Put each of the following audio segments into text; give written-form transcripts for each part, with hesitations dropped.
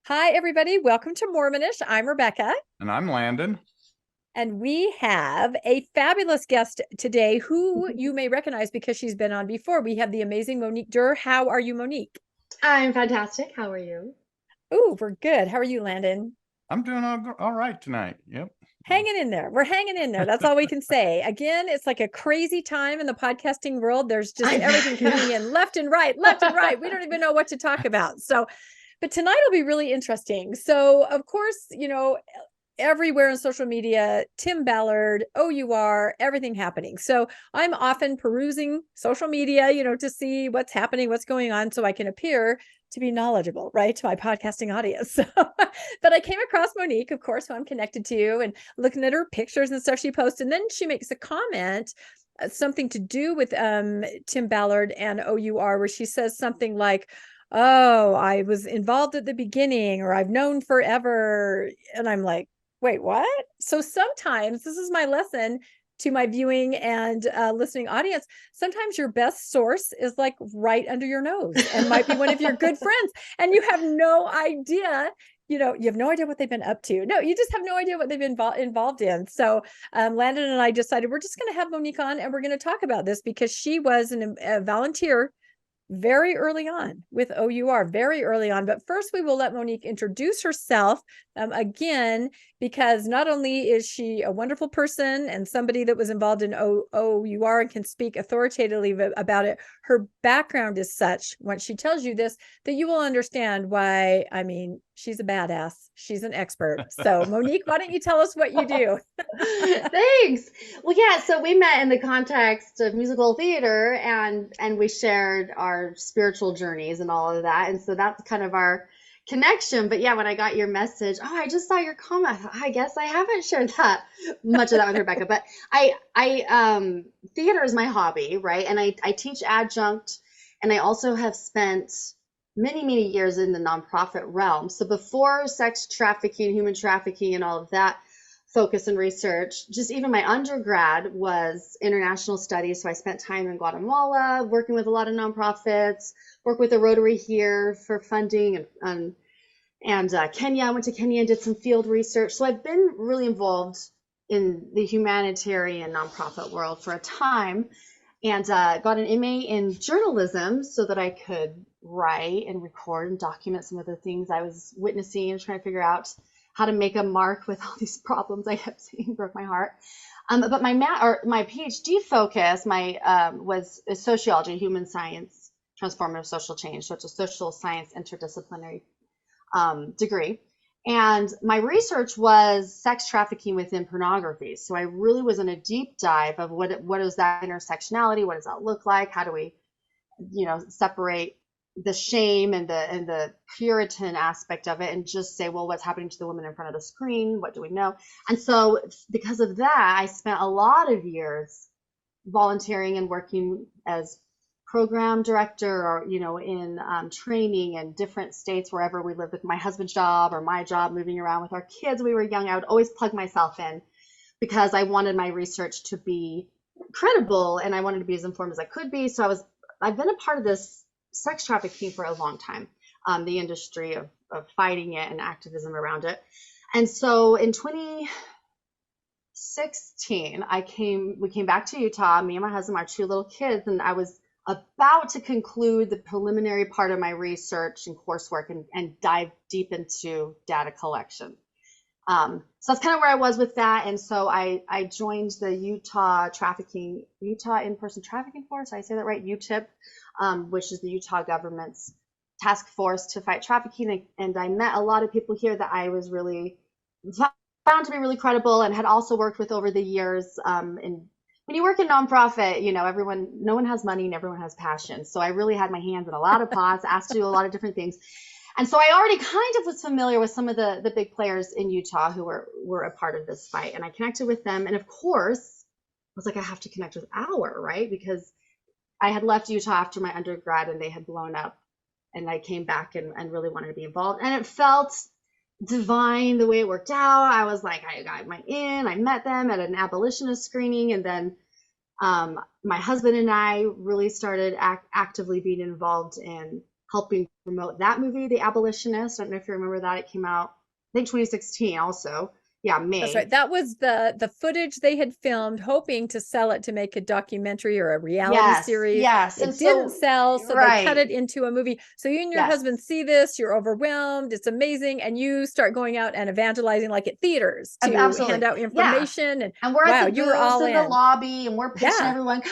Hi, everybody. Welcome to Mormonish. I'm Rebecca. And I'm Landon. And we have a fabulous guest today who you may recognize because she's been on before. We have the amazing Monique Derr. How are you, Monique? I'm fantastic. How are you? Oh, we're good. How are you, Landon? I'm doing all right tonight. Yep. Hanging in there. We're hanging in there. That's all we can say. Again, it's like a crazy time in the podcasting world. There's just everything coming in left and right, left and right. We don't even know what to talk about. But tonight will be really interesting. So, of course, everywhere on social media, Tim Ballard, O.U.R, everything happening. So I'm often perusing social media, to see what's happening, what's going on, so I can appear to be knowledgeable, right, to my podcasting audience. But I came across Monique, of course, who I'm connected to, and looking at her pictures and stuff she posts. And then she makes a comment, something to do with Tim Ballard and O.U.R, where she says something like, oh, I was involved at the beginning, or I've known forever. And I'm like, wait, what? So sometimes this is my lesson to my viewing and listening audience. Sometimes your best source is like right under your nose and might be one of your good friends. And you have no idea, you have no idea what they've been up to. No, you just have no idea what they've been involved in. So Landon and I decided we're just going to have Monique on and we're going to talk about this because she was a volunteer very early on with O.U.R, very early on. But first, we will let Monique introduce herself again, because not only is she a wonderful person and somebody that was involved in O.U.R and can speak authoritatively about it, her background is such, once she tells you this, that you will understand why. I mean, she's a badass. She's an expert. So Monique, why don't you tell us what you do? Thanks. Well, yeah, so we met in the context of musical theater and we shared our spiritual journeys and all of that. And so that's kind of our connection. But yeah, when I got your message, oh, I just saw your comment. I thought, I guess I haven't shared that much of that with Rebecca. But I theater is my hobby, right? And I teach adjunct, and I also have spent many years in the nonprofit realm. So before sex trafficking, human trafficking, and all of that focus and research, just even my undergrad was international studies. So I spent time in Guatemala working with a lot of nonprofits, worked with the Rotary here for funding, and Kenya. I went to Kenya and did some field research. So I've been really involved in the humanitarian nonprofit world for a time, and got an MA in journalism so that I could write and record and document some of the things I was witnessing and trying to figure out how to make a mark with all these problems I kept seeing. Broke my heart. But my PhD focus was sociology, human science, transformative social change. So it's a social science interdisciplinary degree. And my research was sex trafficking within pornography. So I really was in a deep dive of what is that intersectionality? What does that look like? How do we, separate the shame and the Puritan aspect of it and just say, well, what's happening to the woman in front of the screen? What do we know? And so because of that, I spent a lot of years volunteering and working as program director or, in training in different states, wherever we lived, with my husband's job or my job, moving around with our kids. We were young. I would always plug myself in because I wanted my research to be credible and I wanted to be as informed as I could be. So I've been a part of this sex trafficking for a long time, the industry of fighting it and activism around it. And so in 2016, we came back to Utah, me and my husband, our two little kids, and I was about to conclude the preliminary part of my research and coursework and dive deep into data collection. So that's kind of where I was with that. And so I joined the Utah In-Person Trafficking Force. I say that right? UTIP, which is the Utah government's task force to fight trafficking. And I met a lot of people here that I was really found to be really credible and had also worked with over the years. And when you work in nonprofit, no one has money and everyone has passion. So I really had my hands in a lot of pots, asked to do a lot of different things. And so I already kind of was familiar with some of the big players in Utah who were a part of this fight. And I connected with them. And of course, I was like, I have to connect with O.U.R, right? Because I had left Utah after my undergrad and they had blown up. And I came back and really wanted to be involved. And it felt divine the way it worked out. I was like, I got I met them at an abolitionist screening. And then my husband and I really started actively being involved in helping promote that movie, The Abolitionist. I don't know if you remember that. It came out, I think 2016 also. Yeah, May. That's right. That was the footage they had filmed, hoping to sell it to make a documentary or a reality series. Yes. It didn't sell, so they cut it into a movie. So you and your husband see this, you're overwhelmed, it's amazing, and you start going out and evangelizing like at theaters to hand out information. And we're at the you were all in the lobby, and we're pitching everyone,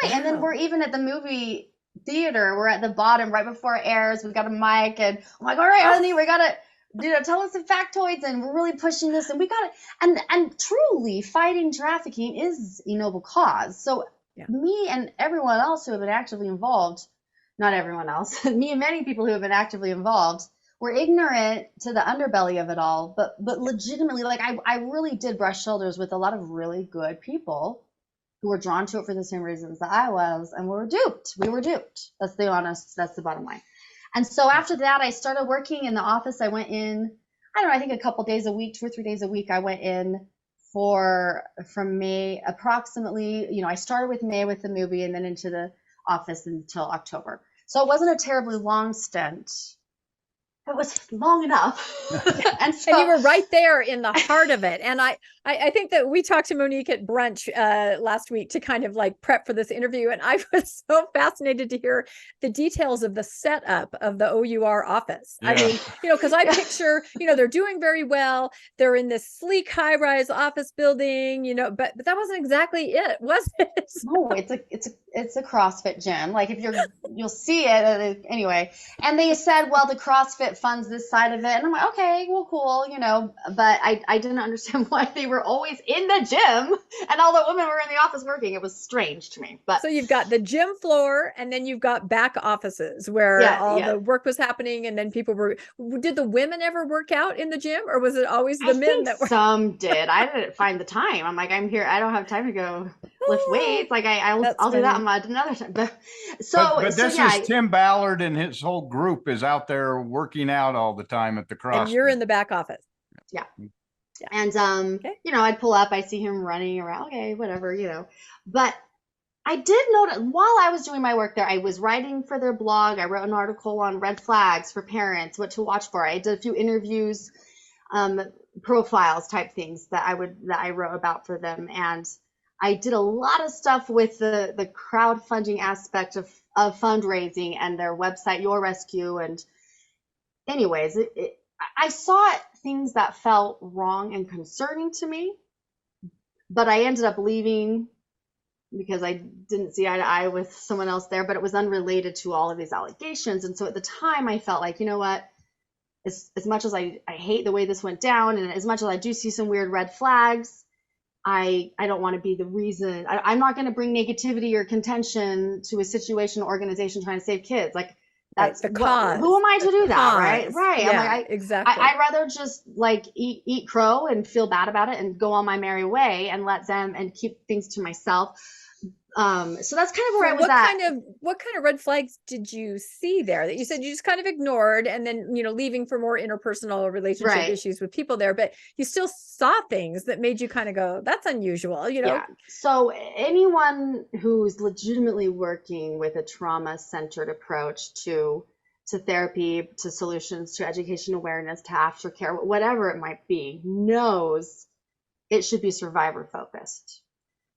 and then we're even at the movie theater. We're at the bottom right before it airs. We've got a mic, and I'm like, all right, honey, we got to tell us some factoids, and we're really pushing this, and we got it. And truly, fighting trafficking is a noble cause. So me and everyone else who have been actively involved, not everyone else, me and many people who have been actively involved, were ignorant to the underbelly of it all, but legitimately, like I really did brush shoulders with a lot of really good people who were drawn to it for the same reasons that I was, and we were duped. That's the bottom line. And so after that, I started working in the office. I went in, I don't know, I think a couple days a week, 2 or 3 days a week. I went in from May approximately, I started with May with the movie and then into the office until October. So it wasn't a terribly long stint. It was long enough. and you were right there in the heart of it. And I think that we talked to Monique at brunch last week to kind of like prep for this interview. And I was so fascinated to hear the details of the setup of the O.U.R. office. Yeah. I mean, because I picture, they're doing very well. They're in this sleek high-rise office building, but that wasn't exactly it, was it? No, it's a CrossFit gym. Like you'll see it anyway. And they said, well, the CrossFit funds this side of it, and I'm like, okay, well, cool, but I didn't understand why they were always in the gym and all the women were in the office working. It was strange to me. But so you've got the gym floor, and then you've got back offices where the work was happening, and then people did the women ever work out in the gym, or was it always the men that were? Some did. I didn't find the time. I'm like, I'm here, I don't have time to go lift weights. Like I'll do that another time. But this is Tim Ballard, and his whole group is out there working out all the time at the CrossFit. And you're in the back office. Yeah. And I'd pull up, I see him running around, okay, whatever, but I did notice while I was doing my work there, I was writing for their blog. I wrote an article on red flags for parents, what to watch for. I did a few interviews, profiles type things that I wrote about for them, and I did a lot of stuff with the crowdfunding aspect of fundraising and their website, Your Rescue. And anyways, I saw things that felt wrong and concerning to me, but I ended up leaving because I didn't see eye to eye with someone else there, but it was unrelated to all of these allegations. And so at the time I felt like, what, as much as I hate the way this went down, and as much as I do see some weird red flags, I don't want to be the reason. I'm not going to bring negativity or contention to a situation, organization trying to save kids. Like, that's the cause. Who am I to do that? Right. Yeah, I'm like, exactly. I'd rather just like eat crow and feel bad about it and go on my merry way and let them and keep things to myself. So that's kind of where I was at. What kind of red flags did you see there that you said you just kind of ignored, and then, leaving for more interpersonal relationship issues with people there, but you still saw things that made you kind of go, that's unusual, Yeah. So anyone who's legitimately working with a trauma-centered approach to therapy, to solutions, to education awareness, to aftercare, whatever it might be, knows it should be survivor focused.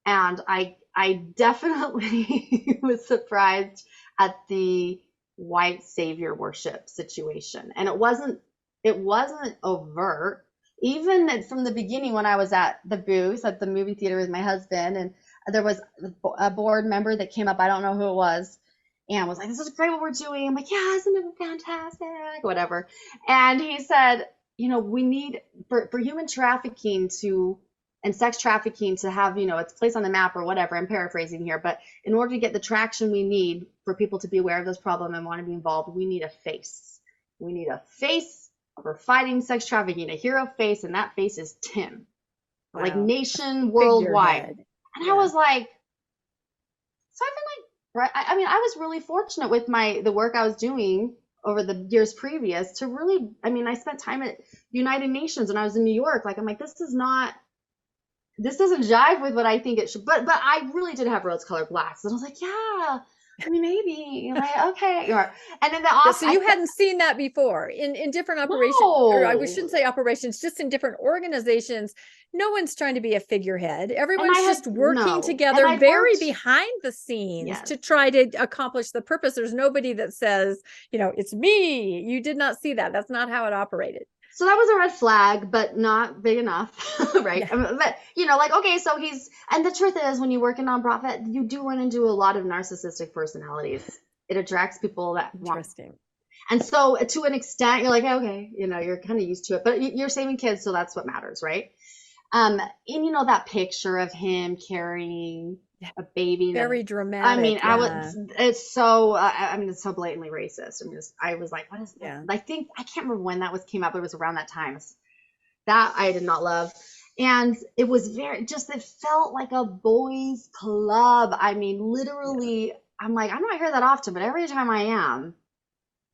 And I definitely was surprised at the white savior worship situation. And it wasn't overt. Even from the beginning, when I was at the booth at the movie theater with my husband, and there was a board member that came up, I don't know who it was, and was like, this is great what we're doing. I'm like, yeah, isn't it fantastic? Whatever. And he said, we need for human trafficking and sex trafficking to have, its place on the map or whatever. I'm paraphrasing here, but in order to get the traction we need for people to be aware of this problem and want to be involved, we need a face. We need a face for fighting sex trafficking, a hero face, and that face is Tim. Wow. Like nation, worldwide. And I was like, so I've been like, I mean, I was really fortunate with the work I was doing over the years previous to really, I spent time at United Nations and I was in New York. Like, I'm like, this doesn't jive with what I think it should, but I really did have rose-colored glasses. And I was like, yeah, I mean, maybe. You're like, okay. And then the office. So you hadn't seen that before in different operations, or I shouldn't say operations, just in different organizations. No one's trying to be a figurehead. Everyone's just working together very behind the scenes to try to accomplish the purpose. There's nobody that says, it's me. You did not see that. That's not how it operated. So that was a red flag, but not big enough, right? Yeah. But, okay, so and the truth is, when you work in nonprofit, you do run into a lot of narcissistic personalities. It attracts people that want. And so to an extent, you're like, okay, you're kind of used to it, but you're saving kids, so that's what matters, right? And that picture of him carrying a baby. Very dramatic. I mean, it's so, it's so blatantly racist. I was like, what is that? Yeah. I can't remember when came up. It was around that time. That I did not love. And it was it felt like a boys' club. I mean, literally, I'm like, I'm not here that often, but every time I am,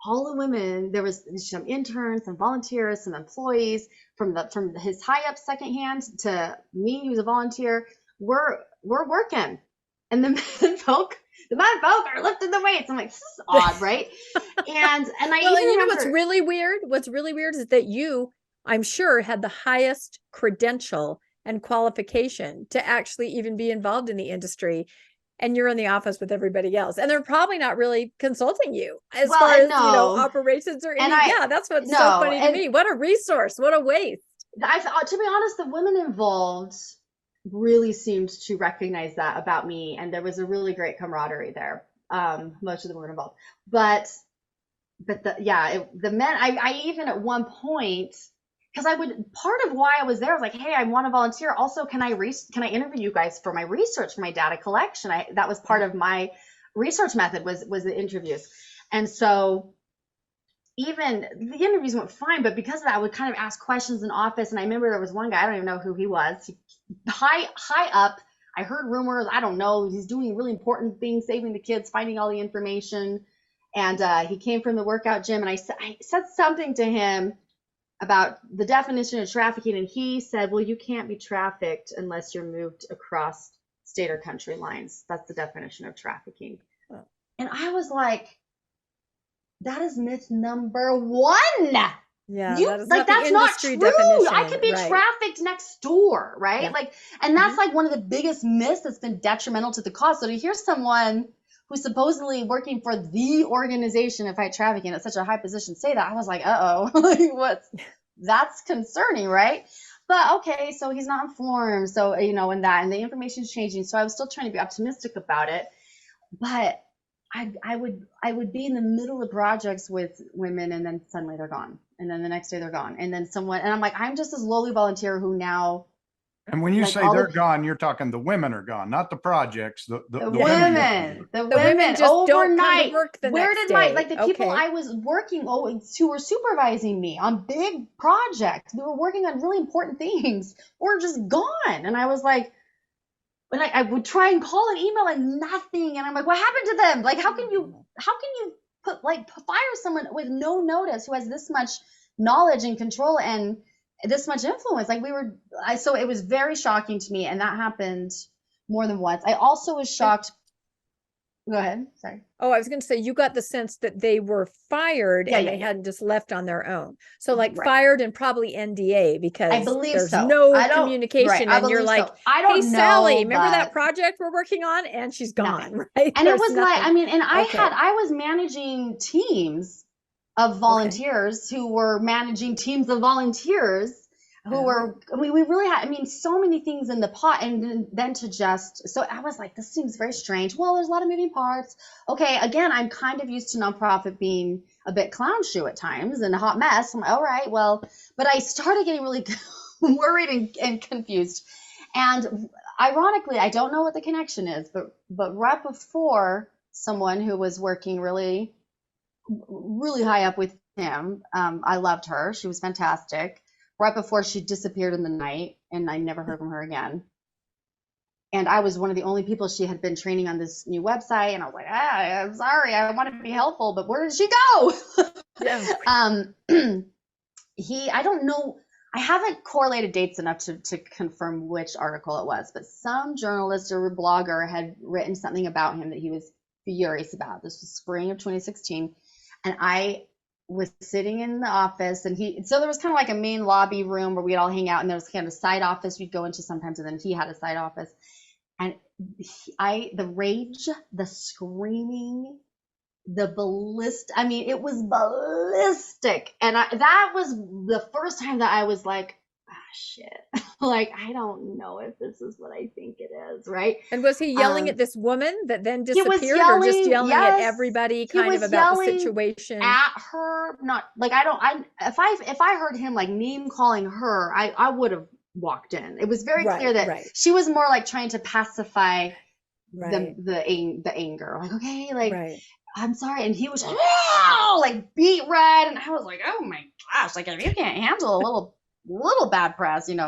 all the women, there was some interns, some volunteers, some employees from his high up secondhand to me, who's a volunteer. We're working, and the men folk are lifting the weights. I'm like, this is odd, right? And I even remember, what's really weird? What's really weird is that you, I'm sure, had the highest credential and qualification to actually even be involved in the industry. And you're in the office with everybody else, and they're probably not really consulting you as far as operations or anything. That's what's so funny to me. What a resource! What a waste. To be honest, the women involved really seemed to recognize that about me, and there was a really great camaraderie there. Most of them were involved, but the men. I even at one point. Because part of why I was there, I was like, hey, I want to volunteer. Also, can I interview you guys for my research, for my data collection? That was part of my research method was the interviews. And so even the interviews went fine, but because of that, I would kind of ask questions in office. And I remember there was one guy, I don't even know who he was, high up. I heard rumors, I don't know, he's doing really important things, saving the kids, finding all the information. And he came from the workout gym, and I said something to him about the definition of trafficking, and he said, well, you can't be trafficked unless you're moved across state or country lines. That's the definition of trafficking. Oh. And I was like, that is myth number one. Yeah, that's not true. Definition. I could be trafficked next door, right? Yeah. And that's one of the biggest myths that's been detrimental to the cause. So to hear someone who's supposedly working for the organization to fight trafficking at such a high position say that, I was like, uh-oh, that's concerning, right? But okay, so he's not informed. So, and the information's changing. So I was still trying to be optimistic about it. But I would be in the middle of projects with women, and then suddenly they're gone. And then the next day they're gone. And then and I'm like, I'm just this lowly volunteer who now. And when you say they're gone, you're talking the women are gone, not the projects. The women. The women just overnight. Don't come to work the Where next did day. The people I was working who were supervising me on big projects, we were working on really important things, were just gone. And I was like, when I would try and call and email and nothing. And I'm like, what happened to them? How can you fire someone with no notice who has this much knowledge and control and this much influence? So it was very shocking to me, and that happened more than once. I also was shocked. Go ahead. Sorry. Oh, I was going to say, you got the sense that they were fired and they hadn't just left on their own. So fired and probably NDA, because I believe there's no communication. And you're like, I don't hey, know, Sally, remember that project we're working on? And she's gone, right? And it was I was managing teams of volunteers who were managing teams of volunteers who were, we really had, so many things in the pot, and then so I was like, this seems very strange. Well, there's a lot of moving parts. Okay, again, I'm kind of used to nonprofit being a bit clown shoe at times and a hot mess. I'm like, all right, well, but I started getting really worried and confused. And ironically, I don't know what the connection is, but right before, someone who was working really, really high up with him, I loved her. She was fantastic. Right before, she disappeared in the night, and I never heard from her again. And I was one of the only people she had been training on this new website, and I was like, I'm sorry, I want to be helpful, but where did she go? Yeah. I don't know, I haven't correlated dates enough to confirm which article it was, but some journalist or blogger had written something about him, that he was furious about. This was spring of 2016. And I was sitting in the office, and so there was kind of like a main lobby room where we'd all hang out, and there was kind of a side office we'd go into sometimes, and then he had a side office. And the rage, the screaming, the ballistic, I mean, it was ballistic. And that was the first time that I was like, shit, like, I don't know if this is what I think it is, right? And was he yelling at this woman that then disappeared, or just yelling at everybody kind of about the situation? At her, not like, if I heard him like name calling her, I would have walked in. It was very clear that she was more like trying to pacify the anger, like, okay, like, I'm sorry. And he was like beat red, and I was like, oh my gosh, like, if you can't handle a little bad press, it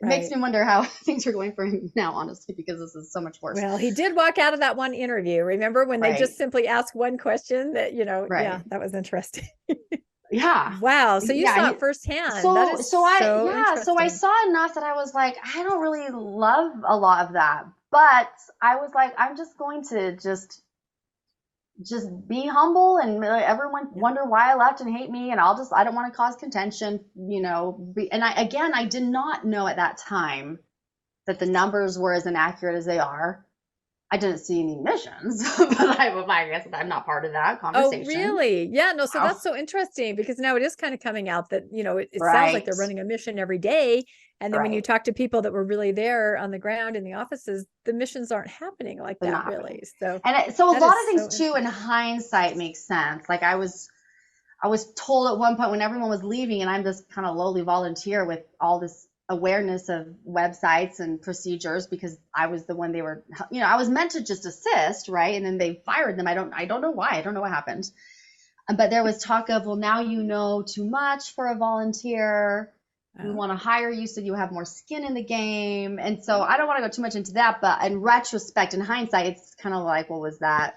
makes me wonder how things are going for him now, honestly, because this is so much worse. Well, he did walk out of that one interview. Remember when they just simply asked one question that, yeah, that was interesting. Yeah. Wow. So you saw it firsthand. So I saw enough that I was like, I don't really love a lot of that, but I was like, I'm just going to just be humble and let everyone wonder why I left and hate me. And I don't want to cause contention, and I did not know at that time that the numbers were as inaccurate as they are. I didn't see any missions, but I guess I'm not part of that conversation. Oh, really? Yeah, no. So that's so interesting, because now it is kind of coming out that, it sounds like they're running a mission every day. And then when you talk to people that were really there on the ground in the offices, the missions aren't happening like that, really. So, so a lot of things too, in hindsight, makes sense. Like I was told at one point when everyone was leaving, and I'm this kind of lowly volunteer with all this awareness of websites and procedures, because I was the one they were, I was meant to just assist, right? And then they fired them. I don't know why. I don't know what happened. But there was talk of, well, now you know too much for a volunteer. We want to hire you so you have more skin in the game. And so I don't want to go too much into that, but in retrospect, in hindsight, it's kind of like, well, was that?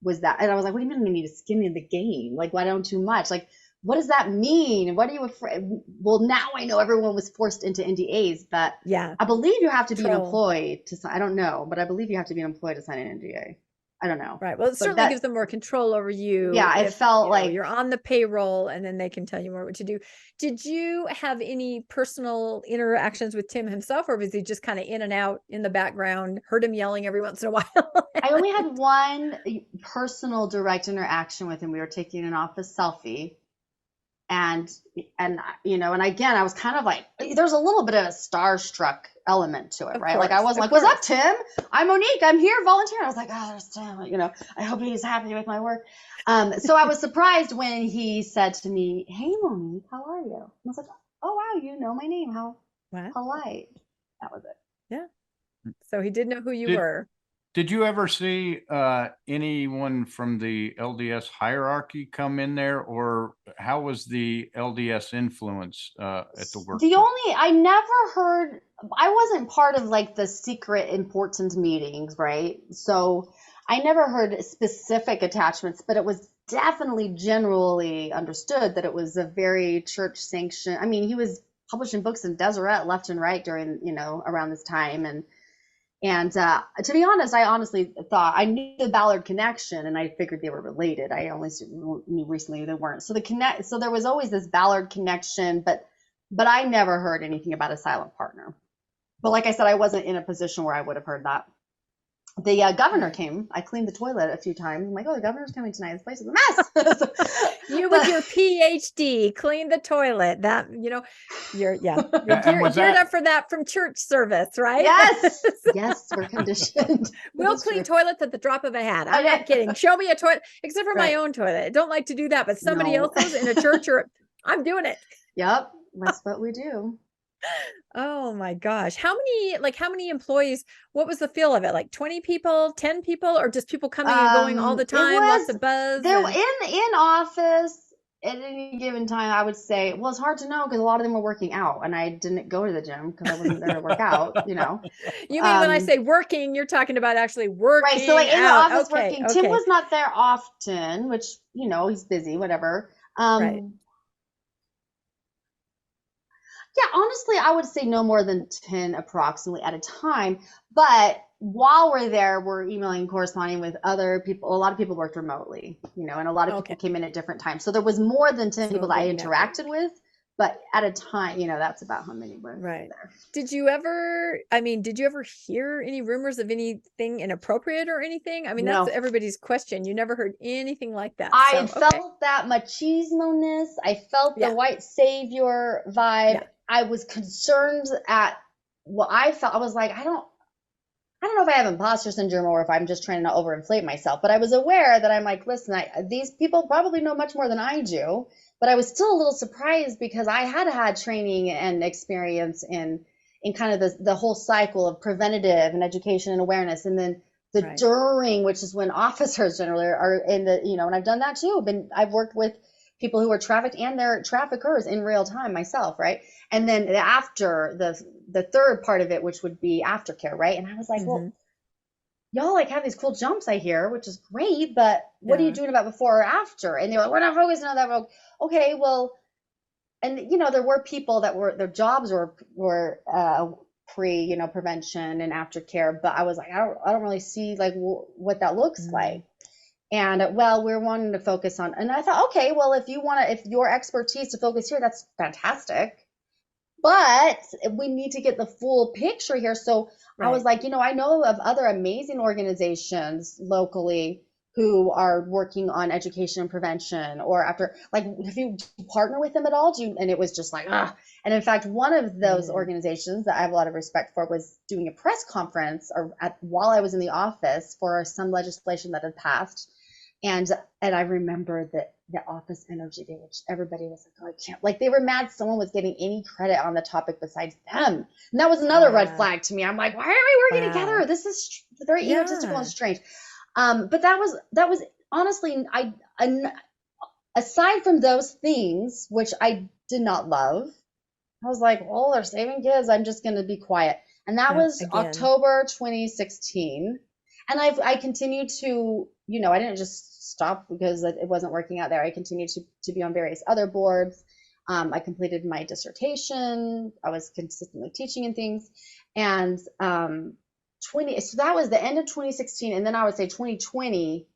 And I was like, what do you mean we need a skin in the game? Like, why don't too much? Like, what does that mean? What are you afraid? Well, now I know everyone was forced into NDAs, but I believe you have to be an employee to sign. I don't know, but I believe you have to be an employee to sign an NDA. I don't know. Right. Well, it certainly gives them more control over you. Yeah, it felt like you're on the payroll, and then they can tell you more what to do. Did you have any personal interactions with Tim himself, or was he just kind of in and out in the background? Heard him yelling every once in a while? I only had one personal direct interaction with him. We were taking an office selfie. And again, I was kind of like, there's a little bit of a starstruck element to it, right? Like I was like, what's up, Tim? I'm Monique. I'm here volunteering. I was like, oh, there's Tim. I hope he's happy with my work. So I was surprised when he said to me, hey, Monique, how are you? And I was like, oh, wow, you know my name. How polite. That was it. Yeah. So he did know who you were. Did you ever see anyone from the LDS hierarchy come in there, or how was the LDS influence at the work? I never heard, I wasn't part of like the secret important meetings, right? So I never heard specific attachments, but it was definitely generally understood that it was a very church sanctioned. I mean, he was publishing books in Deseret left and right during, around this time. And to be honest, I honestly thought I knew the Ballard connection, and I figured they were related. I only knew recently they weren't. So so there was always this Ballard connection, but I never heard anything about a silent partner. But like I said, I wasn't in a position where I would have heard that. The governor came. I cleaned the toilet a few times. I'm like, oh, the governor's coming tonight. This place is a mess. You with your PhD, clean the toilet. That, you're geared up for that from church service, right? Yes. Yes, we're conditioned. We'll clean toilets at the drop of a hat. I'm not kidding. Show me a toilet, except for my own toilet. I don't like to do that, but somebody else's in a church, or I'm doing it. Yep. That's what we do. Oh my gosh. How many employees, what was the feel of it? Like 20 people, 10 people, or just people coming and going all the time? Lots of buzz? There in office at any given time, I would say, well, it's hard to know because a lot of them were working out, and I didn't go to the gym because I wasn't there to work out, You mean when I say working, you're talking about actually working? Right. So like in the office working. Okay. Tim was not there often, which, he's busy, whatever. Right. Yeah, honestly, I would say no more than 10 approximately at a time. But while we're there, we're emailing, corresponding with other people. A lot of people worked remotely, and a lot of people came in at different times. So there was more than 10 people that I interacted with, but at a time, that's about how many were there. Did you ever hear any rumors of anything inappropriate or anything? I mean, that's everybody's question. You never heard anything like that. I felt that machismo-ness. I felt the white savior vibe. Yeah. I was concerned at what I felt. I was like, I don't know if I have imposter syndrome or if I'm just trying to not overinflate myself, but I was aware that I'm like, listen, these people probably know much more than I do, but I was still a little surprised because I had training and experience in kind of the whole cycle of preventative and education and awareness. And then the during, which is when officers generally are in the, and I've done that too. I've worked with people who are trafficked and their traffickers in real time myself, right? And then after the third part of it, which would be aftercare, right? And I was like, well, y'all like have these cool jumps I hear, which is great, but what are you doing about before or after? And they're like, we're not focusing on that. Okay, well, and there were people that their jobs were pre, prevention and aftercare, but I was like, I don't really see like what that looks like. And we're wanting to focus on, and I thought, okay, well, if your expertise to focus here, that's fantastic. But we need to get the full picture here. So I was like, I know of other amazing organizations locally who are working on education and prevention, or after, like, if you partner with them at all, and it was just like, And in fact, one of those organizations that I have a lot of respect for was doing a press conference while I was in the office for some legislation that had passed. And I remember that the office energy, everybody was like, oh, I can't, like they were mad someone was getting any credit on the topic besides them. And that was another red flag to me. I'm like, why are we working together? This is very egotistical and strange. But that was honestly, aside from those things, which I did not love, I was like, well, they're saving kids. I'm just going to be quiet. And that was October 2016. And I continued to, I didn't just stop because it wasn't working out there. I continued to be on various other boards. I completed my dissertation. I was consistently teaching and things. And so that was the end of 2016. And then I would say 2020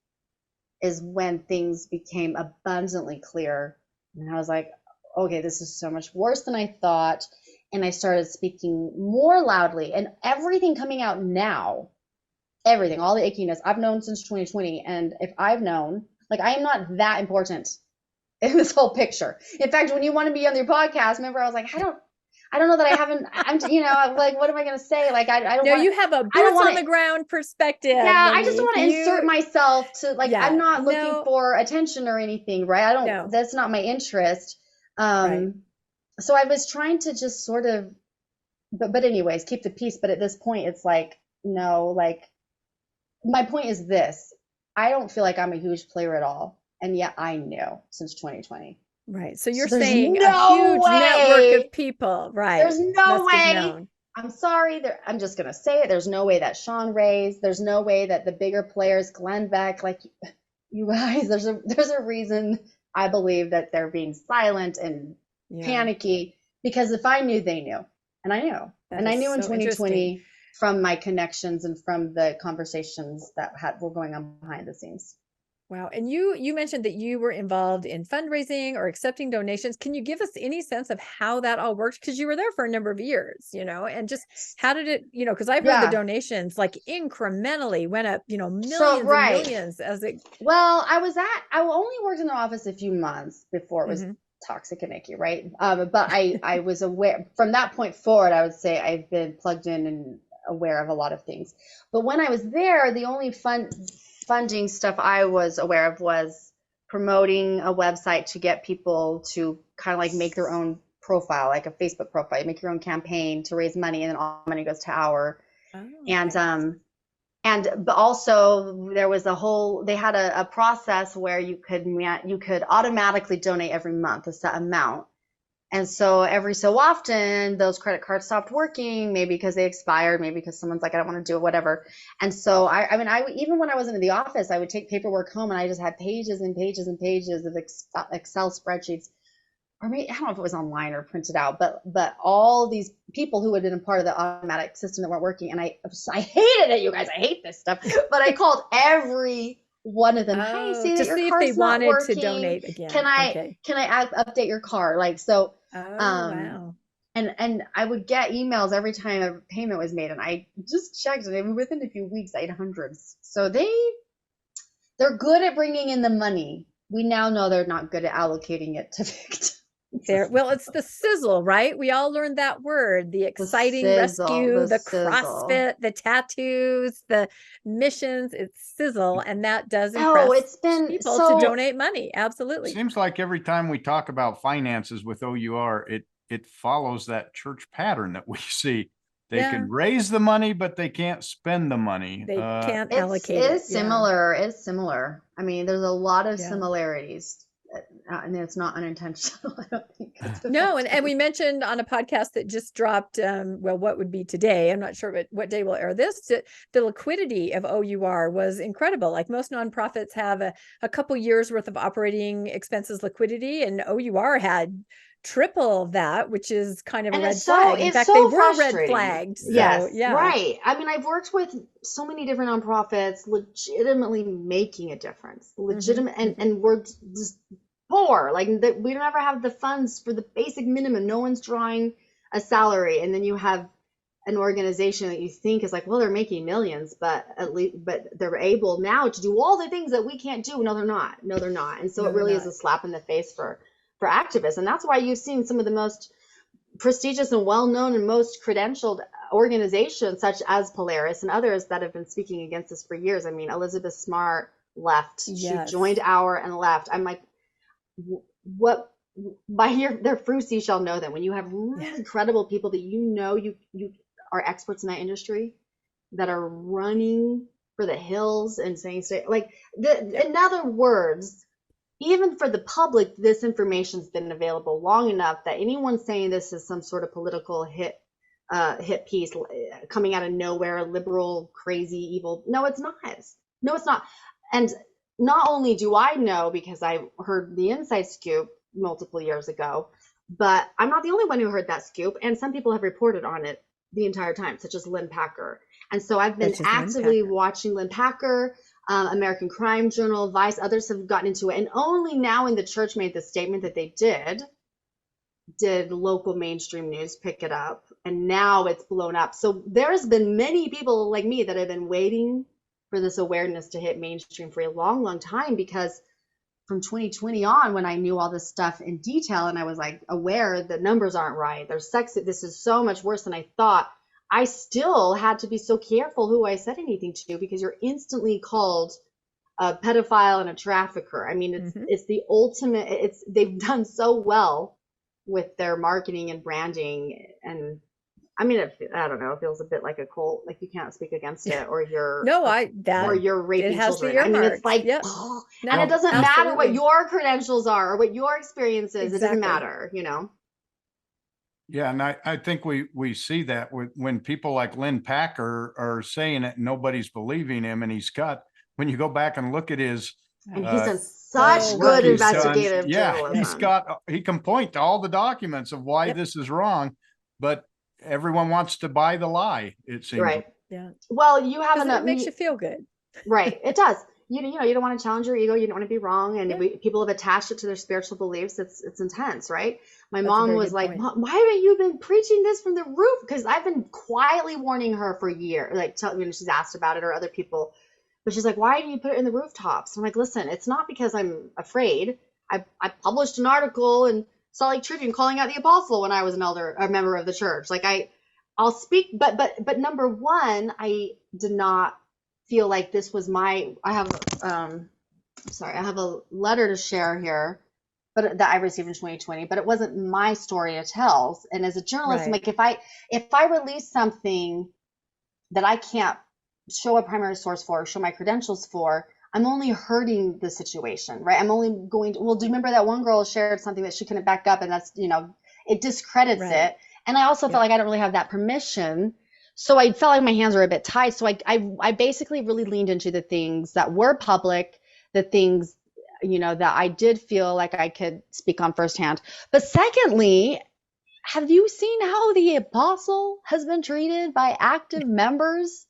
is when things became abundantly clear. And I was like, okay, this is so much worse than I thought. And I started speaking more loudly, and everything coming out now, everything, all the ickiness I've known since 2020. And if I've known, like, I am not that important in this whole picture. In fact, when you want to be on your podcast, remember, I was like, I don't know that I haven't, I'm, like, what am I going to say? Like, I don't know. You have a boots on the ground perspective. Yeah. I just don't want to insert myself to, like, I'm not looking for attention or anything, right? That's not my interest. So I was trying to just sort of, but anyways, keep the peace. But at this point, it's like, no, like, my point is this: I don't feel like I'm a huge player at all, and yet I knew since 2020. Right. So you're saying a huge network of people, right? There's no way. I'm sorry. I'm just gonna say it. There's no way that Sean Ray's. There's no way that the bigger players, Glenn Beck, like you guys. There's a reason I believe that they're being silent and panicky, because if I knew, they knew, and I knew, and I knew in 2020. From my connections and from the conversations that were going on behind the scenes. Wow. And you mentioned that you were involved in fundraising or accepting donations. Can you give us any sense of how that all worked? Because you were there for a number of years, and just how did it, because I've heard the donations like incrementally went up, millions and millions as it. Well, I only worked in the office a few months before it was toxic and icky, right? But I was aware from that point forward. I would say I've been plugged in and aware of a lot of things. But when I was there, the only funding stuff I was aware of was promoting a website to get people to kind of like make their own profile, like a Facebook profile. You make your own campaign to raise money, and then all the money goes to O.U.R. But also there was they had a process where you could automatically donate every month a set amount. And so every so often those credit cards stopped working, maybe because they expired, maybe because someone's like, I don't want to do it, whatever. And so I even when I wasn't in the office, I would take paperwork home, and I just had pages and pages and pages of Excel spreadsheets or maybe, I don't know if it was online or printed out, but all these people who had been a part of the automatic system that weren't working, and I hated it, you guys. I hate this stuff. But I called every one of them. Hi, see that your see if car's they not wanted working. to donate again. Can I update your car? Like, so. Wow. And I would get emails every time a payment was made, and I just checked, and within a few weeks I had hundreds. So they're good at bringing in the money. We now know they're not good at allocating it to victims. Well, it's the sizzle, right? We all learned that word, the exciting rescue, the CrossFit, the tattoos, the missions. It's sizzle, and that does impress people to donate money. Absolutely. Seems like every time we talk about finances with O.U.R, it follows that church pattern that we see. They can raise the money, but they can't spend the money. They can't allocate it. It's similar. It's similar. I mean, there's a lot of similarities. And it's not unintentional, I don't think. No, and we mentioned on a podcast that just dropped, what would be today? I'm not sure what day will air this. The liquidity of O.U.R was incredible. Like most nonprofits have a couple years worth of operating expenses liquidity, and O.U.R had triple that, which is kind of a red flag. In fact, they were red flagged. So, yes, right. I mean, I've worked with so many different nonprofits legitimately making a difference, and we're just poor. Like we never have the funds for the basic minimum. No one's drawing a salary, and then you have an organization that you think is like, well, they're making millions, but they're able now to do all the things that we can't do. No, they're not. And so it really is a slap in the face for activists. And that's why you've seen some of the most prestigious and well-known and most credentialed organizations such as Polaris and others that have been speaking against this for years. I mean, Elizabeth Smart left. Yes. She joined O.U.R and left. I'm like, what? By their fruits you shall know them. When you have really credible people that you are experts in that industry that are running for the hills and saying, in other words, even for the public, this information's been available long enough that anyone saying this is some sort of political hit piece coming out of nowhere, liberal, crazy, evil. No, it's not. No, it's not. And not only do I know because I heard the inside scoop multiple years ago, but I'm not the only one who heard that scoop. And some people have reported on it the entire time, such as Lynn Packer. And so I've been actively watching Lynn Packer, American Crime Journal, Vice, others have gotten into it. And only now when the church made the statement that they did local mainstream news pick it up. And now it's blown up. So there's been many people like me that have been waiting for this awareness to hit mainstream for a long, long time, because from 2020 on, when I knew all this stuff in detail and I was like aware that numbers aren't right, there's sex, this is so much worse than I thought, I still had to be so careful who I said anything to, because you're instantly called a pedophile and a trafficker. I mean, it's the ultimate. They've done so well with their marketing and branding, and I mean, I don't know. It feels a bit like a cult. Like you can't speak against it, or you're or you're raping children. I mean, it's like, and it doesn't matter what your credentials are or what your experience is. It doesn't matter, you know. Yeah, and I think we see that when people like Lynn Packer are saying it, and nobody's believing him, and when you go back and look at his, and he's done such good investigative journalism. He can point to all the documents of why this is wrong, but everyone wants to buy the lie, it seems. Right. Yeah. Well, you have enough. It makes you feel good. Right. It does. You don't want to challenge your ego. You don't want to be wrong. And people have attached it to their spiritual beliefs. It's intense, right? My mom was like, why haven't you been preaching this from the roof? Because I've been quietly warning her for years, like she's asked about it, or other people. But she's like, why didn't you put it in the rooftops? I'm like, listen, it's not because I'm afraid. I published an article in Salt Lake Tribune calling out the apostle when I was a member of the church. Like I'll speak, but number one, I did not feel like this was I have a letter to share here, but that I received in 2020, but it wasn't my story to tell. And as a journalist, like if I release something that I can't show a primary source for, show my credentials for, I'm only hurting the situation, right? I'm only going to, do you remember that one girl shared something that she couldn't back up, and that's, it discredits it. And I also felt like I don't really have that permission. So I felt like my hands were a bit tied. So I basically really leaned into the things that were public, the things, that I did feel like I could speak on firsthand. But secondly, have you seen how the apostle has been treated by active members?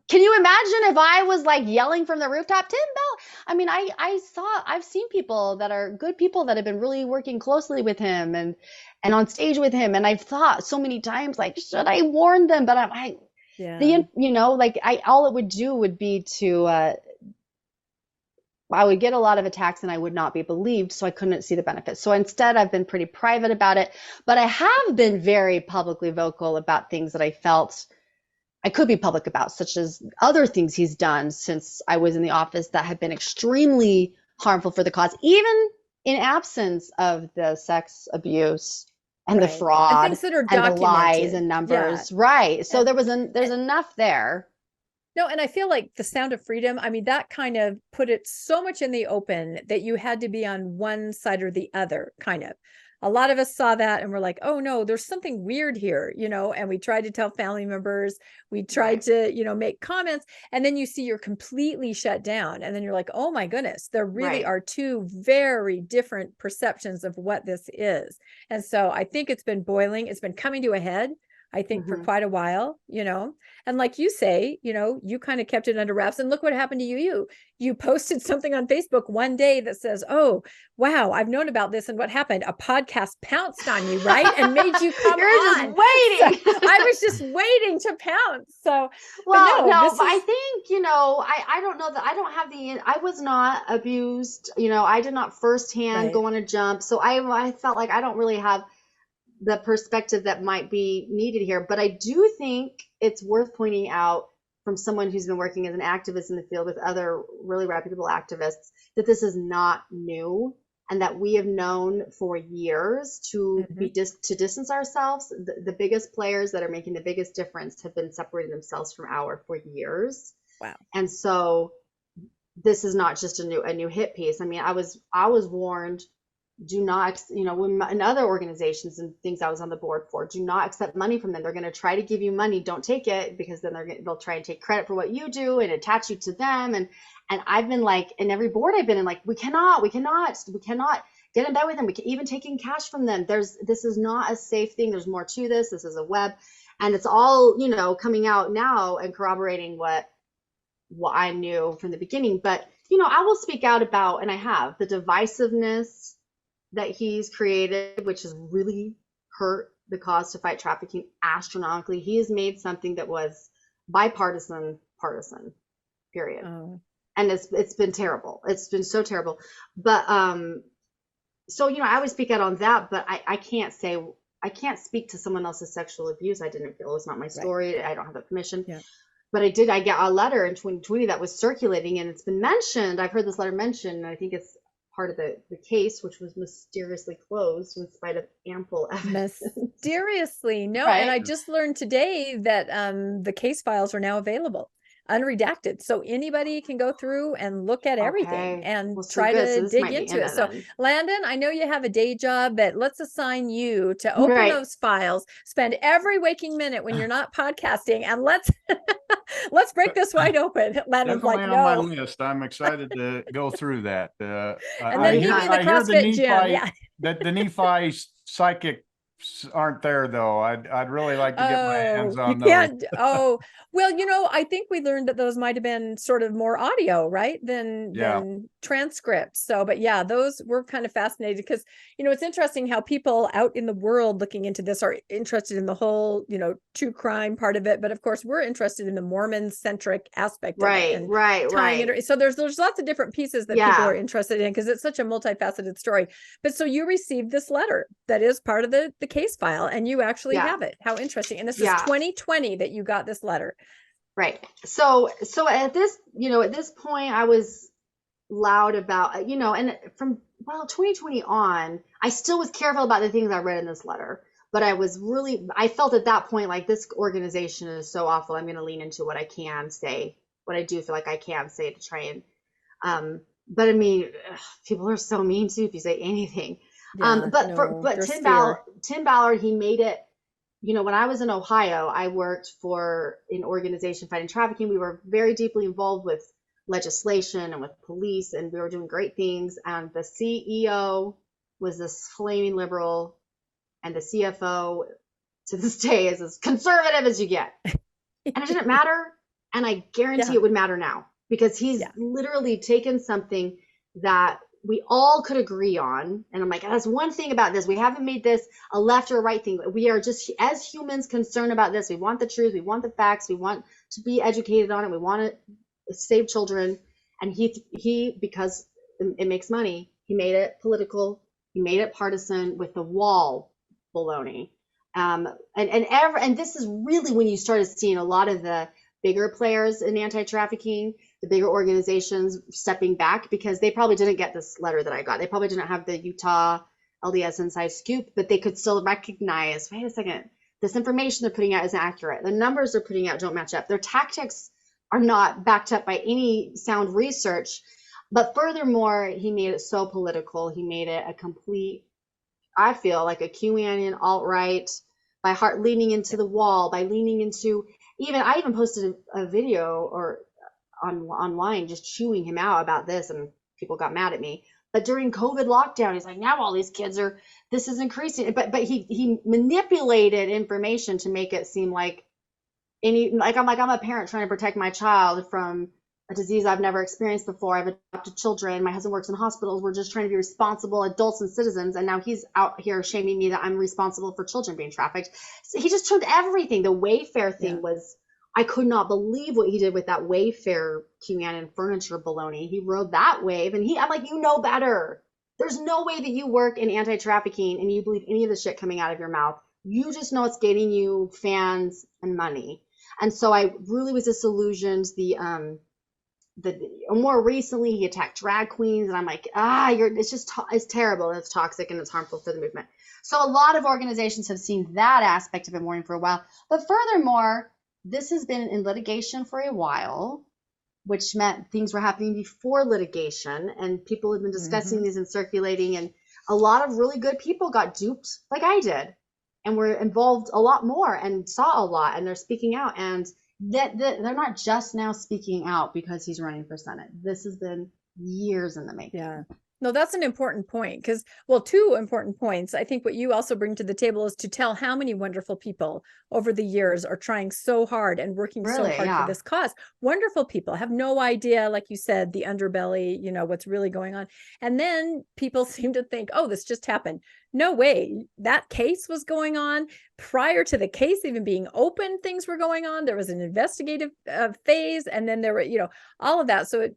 Can you imagine if I was like yelling from the rooftop, Tim Bell? I mean, I've seen people that are good people that have been really working closely with him and on stage with him. And I've thought so many times, like, should I warn them? But all it would do would be to, I would get a lot of attacks and I would not be believed. So I couldn't see the benefits. So instead, I've been pretty private about it, but I have been very publicly vocal about things that I felt I could be public about, such as other things he's done since I was in the office that have been extremely harmful for the cause, even in absence of the sex abuse and the fraud and, things that are and the lies and numbers. Yeah. Right. So there's enough there. No, and I feel like the Sound of Freedom, I mean, that kind of put it so much in the open that you had to be on one side or the other, kind of. A lot of us saw that and we're like, oh no, there's something weird here, and we tried to tell family members, we tried to, make comments, and then you see you're completely shut down. And then you're like, oh my goodness, there really are two very different perceptions of what this is. And so I think it's been boiling. It's been coming to a head, I think, for quite a while, and like you say, you kind of kept it under wraps, and look what happened to you. You posted something on Facebook one day that says, oh, wow, I've known about this. And what happened? A podcast pounced on you, right? And made you come You're on. Just waiting. So I was just waiting to pounce. So, but I think, I don't know that I don't have I was not abused. I did not firsthand go on a jump. So I felt like I don't really have the perspective that might be needed here. But I do think it's worth pointing out from someone who's been working as an activist in the field with other really reputable activists that this is not new and that we have known for years to to distance ourselves. The biggest players that are making the biggest difference have been separating themselves from O.U.R for years. Wow. And so this is not just a new hit piece. I mean, I was warned, do not, when in other organizations and things I was on the board for, do not accept money from them. They're going to try to give you money. Don't take it, because then they'll try and take credit for what you do and attach you to them. And I've been like, in every board I've been in, like, we cannot get in bed with them. We can even take in cash from them. This is not a safe thing. There's more to this. This is a web, and it's all, coming out now and corroborating what I knew from the beginning. But, I will speak out about, and I have, the divisiveness that he's created, which has really hurt the cause to fight trafficking astronomically. He has made something that was bipartisan, period. Oh. And it's been terrible. It's been so terrible. But so I would speak out on that, but I can't speak to someone else's sexual abuse. I didn't feel it was not my story. Right. I don't have the permission. Yeah. But I get a letter in 2020 that was circulating, and it's been mentioned. I've heard this letter mentioned, and I think it's part of the case, which was mysteriously closed in spite of ample evidence. Mysteriously, no. Right? And I just learned today that the case files are now available, unredacted, so anybody can go through and look at everything and try to dig into it. So Landon, I know you have a day job, but let's assign you to open those files, spend every waking minute when you're not podcasting, and let's break this wide open. Landon's definitely like, on my list. I'm excited to go through that. And then meet me in the CrossFit gym. Yeah. The Nephi psychic aren't there though. I'd really like to get my hands on those. Well, I think we learned that those might have been sort of more audio, right? Than transcripts. So, but yeah, those were kind of fascinated because, it's interesting how people out in the world looking into this are interested in the whole, true crime part of it. But of course, we're interested in the Mormon centric aspect of it. Right. So there's lots of different pieces that people are interested in because it's such a multifaceted story. But so you received this letter that is part of the case file, and you actually have it. How interesting. And this is 2020 that you got this letter. Right. So at this point I was loud about, and from 2020 on, I still was careful about the things I read in this letter, but I felt at that point, like, this organization is so awful. I'm going to lean into what I can say, what I do feel like I can say to try and, but I mean, people are so mean too if you say anything. But Tim Ballard, he made it. When I was in Ohio, I worked for an organization fighting trafficking. We were very deeply involved with legislation and with police, and we were doing great things. And the CEO was this flaming liberal, and the CFO to this day is as conservative as you get. And it didn't matter. And I guarantee it would matter now, because he's literally taken something that we all could agree on. And I'm like, that's one thing about this. We haven't made this a left or a right thing. We are just, as humans, concerned about this. We want the truth. We want the facts. We want to be educated on it. We want to save children. And he, because it makes money, he made it political. He made it partisan with the wall baloney. And this is really when you started seeing a lot of the bigger players in anti-trafficking, the bigger organizations stepping back, because they probably didn't get this letter that I got. They probably didn't have the Utah LDS inside scoop, but they could still recognize, wait a second, this information they're putting out isn't accurate. The numbers they're putting out don't match up. Their tactics are not backed up by any sound research. But furthermore, he made it so political. He made it a complete, I feel like a QAnon alt-right, by heart leaning into the wall, by leaning into, I even posted a video or online just chewing him out about this, and people got mad at me. But during COVID lockdown, he's like, now all these kids are, this is increasing. But he manipulated information to make it seem like I'm a parent trying to protect my child from a disease I've never experienced before. I've adopted children. My husband works in hospitals. We're just trying to be responsible adults and citizens. And now he's out here shaming me that I'm responsible for children being trafficked. So he just turned everything. The Wayfair thing was, I could not believe what he did with that Wayfair QAnon furniture baloney. He rode that wave, and I'm like, you know better. There's no way that you work in anti-trafficking and you believe any of the shit coming out of your mouth. You just know it's getting you fans and money. And so I really was disillusioned. More recently, he attacked drag queens, and I'm like, it's terrible, and it's toxic, and it's harmful for the movement. So a lot of organizations have seen that aspect of it mourning for a while. But furthermore, this has been in litigation for a while, which meant things were happening before litigation, and people have been discussing these and circulating, and a lot of really good people got duped like I did, and were involved a lot more and saw a lot, and they're speaking out. And that they're not just now speaking out because he's running for Senate. This has been years in the making. Yeah. No, that's an important point, because, well, two important points. I think what you also bring to the table is to tell how many wonderful people over the years are trying so hard and working so hard for this cause. Wonderful people have no idea, like you said, the underbelly, what's really going on. And then people seem to think, oh, this just happened. No way. That case was going on prior to the case even being open. Things were going on. There was an investigative phase, and then there were, all of that. So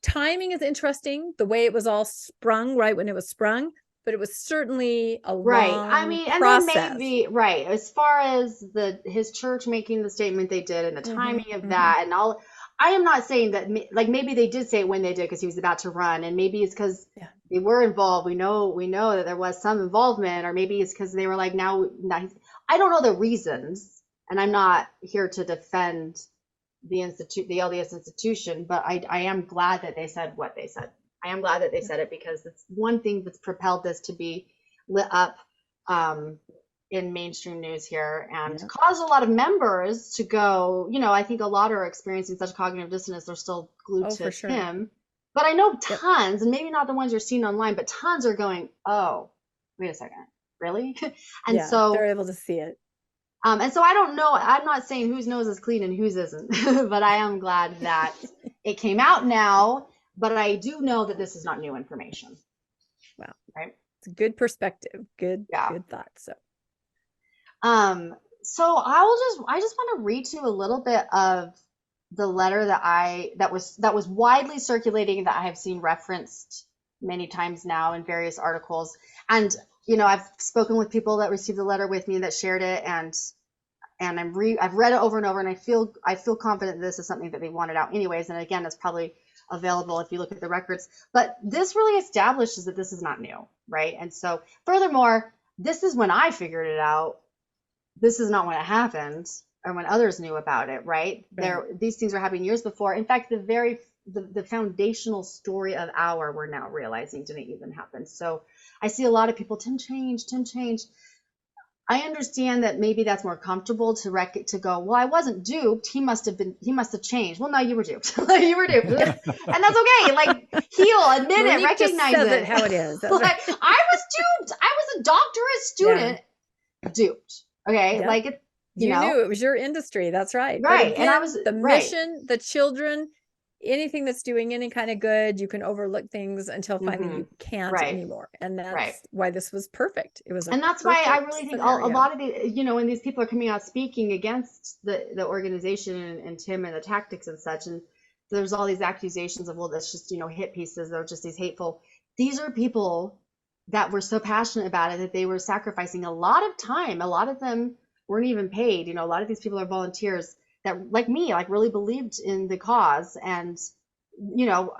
timing is interesting, the way it was all sprung right when it was sprung, but it was certainly a long process. Then maybe as far as his church making the statement they did, and the timing of that, and all. I am not saying that, like, maybe they did say it when they did because he was about to run, and maybe it's because they were involved. We know that there was some involvement, or maybe it's because they were like, now I don't know the reasons, and I'm not here to defend the LDS institution, but I am glad that they said what they said. I am glad that they said it, because it's one thing that's propelled this to be lit up in mainstream news here, and caused a lot of members to go, I think a lot are experiencing such cognitive dissonance. They're still glued to him. But I know tons, and maybe not the ones you're seeing online, but tons are going, oh, wait a second, really? And so they're able to see it. And so I don't know. I'm not saying whose nose is clean and whose isn't, but I am glad that it came out now. But I do know that this is not new information. Wow. Right. It's a good perspective. Good thought. So I just want to read to you a little bit of the letter that was widely circulating, that I have seen referenced many times now in various articles. And I've spoken with people that received the letter with me that shared it, and I've read it over and over, and I feel confident this is something that they wanted out anyways. And again, it's probably available if you look at the records. But this really establishes that this is not new, right? And so, furthermore, this is when I figured it out. This is not when it happened, or when others knew about it, right? These things were happening years before. In fact, the foundational story of O.U.R. we're now realizing didn't even happen. So I see a lot of people, Tim changed. I understand that maybe that's more comfortable to go, well, I wasn't duped. He must have changed. Well, no, you were duped. You were duped. And that's okay. Like, heal, admit Monique it, recognize just says it. how it is. Like, I was duped. I was a doctorate student duped. Okay. Yep. Like, you know, knew it was your industry. That's right. Right. But again, And I was the mission, the children, anything that's doing any kind of good, you can overlook things until finally you can't anymore. And that's why this was perfect. It was, and that's why I really think a lot of the, you know, when these people are coming out speaking against the organization and Tim and the tactics and such, and there's all these accusations of, well, that's just, you know, hit pieces. They're just these hateful. These are people that were so passionate about it that they were sacrificing a lot of time. A lot of them weren't even paid. You know, a lot of these people are volunteers that, like me, like really believed in the cause. And, you know,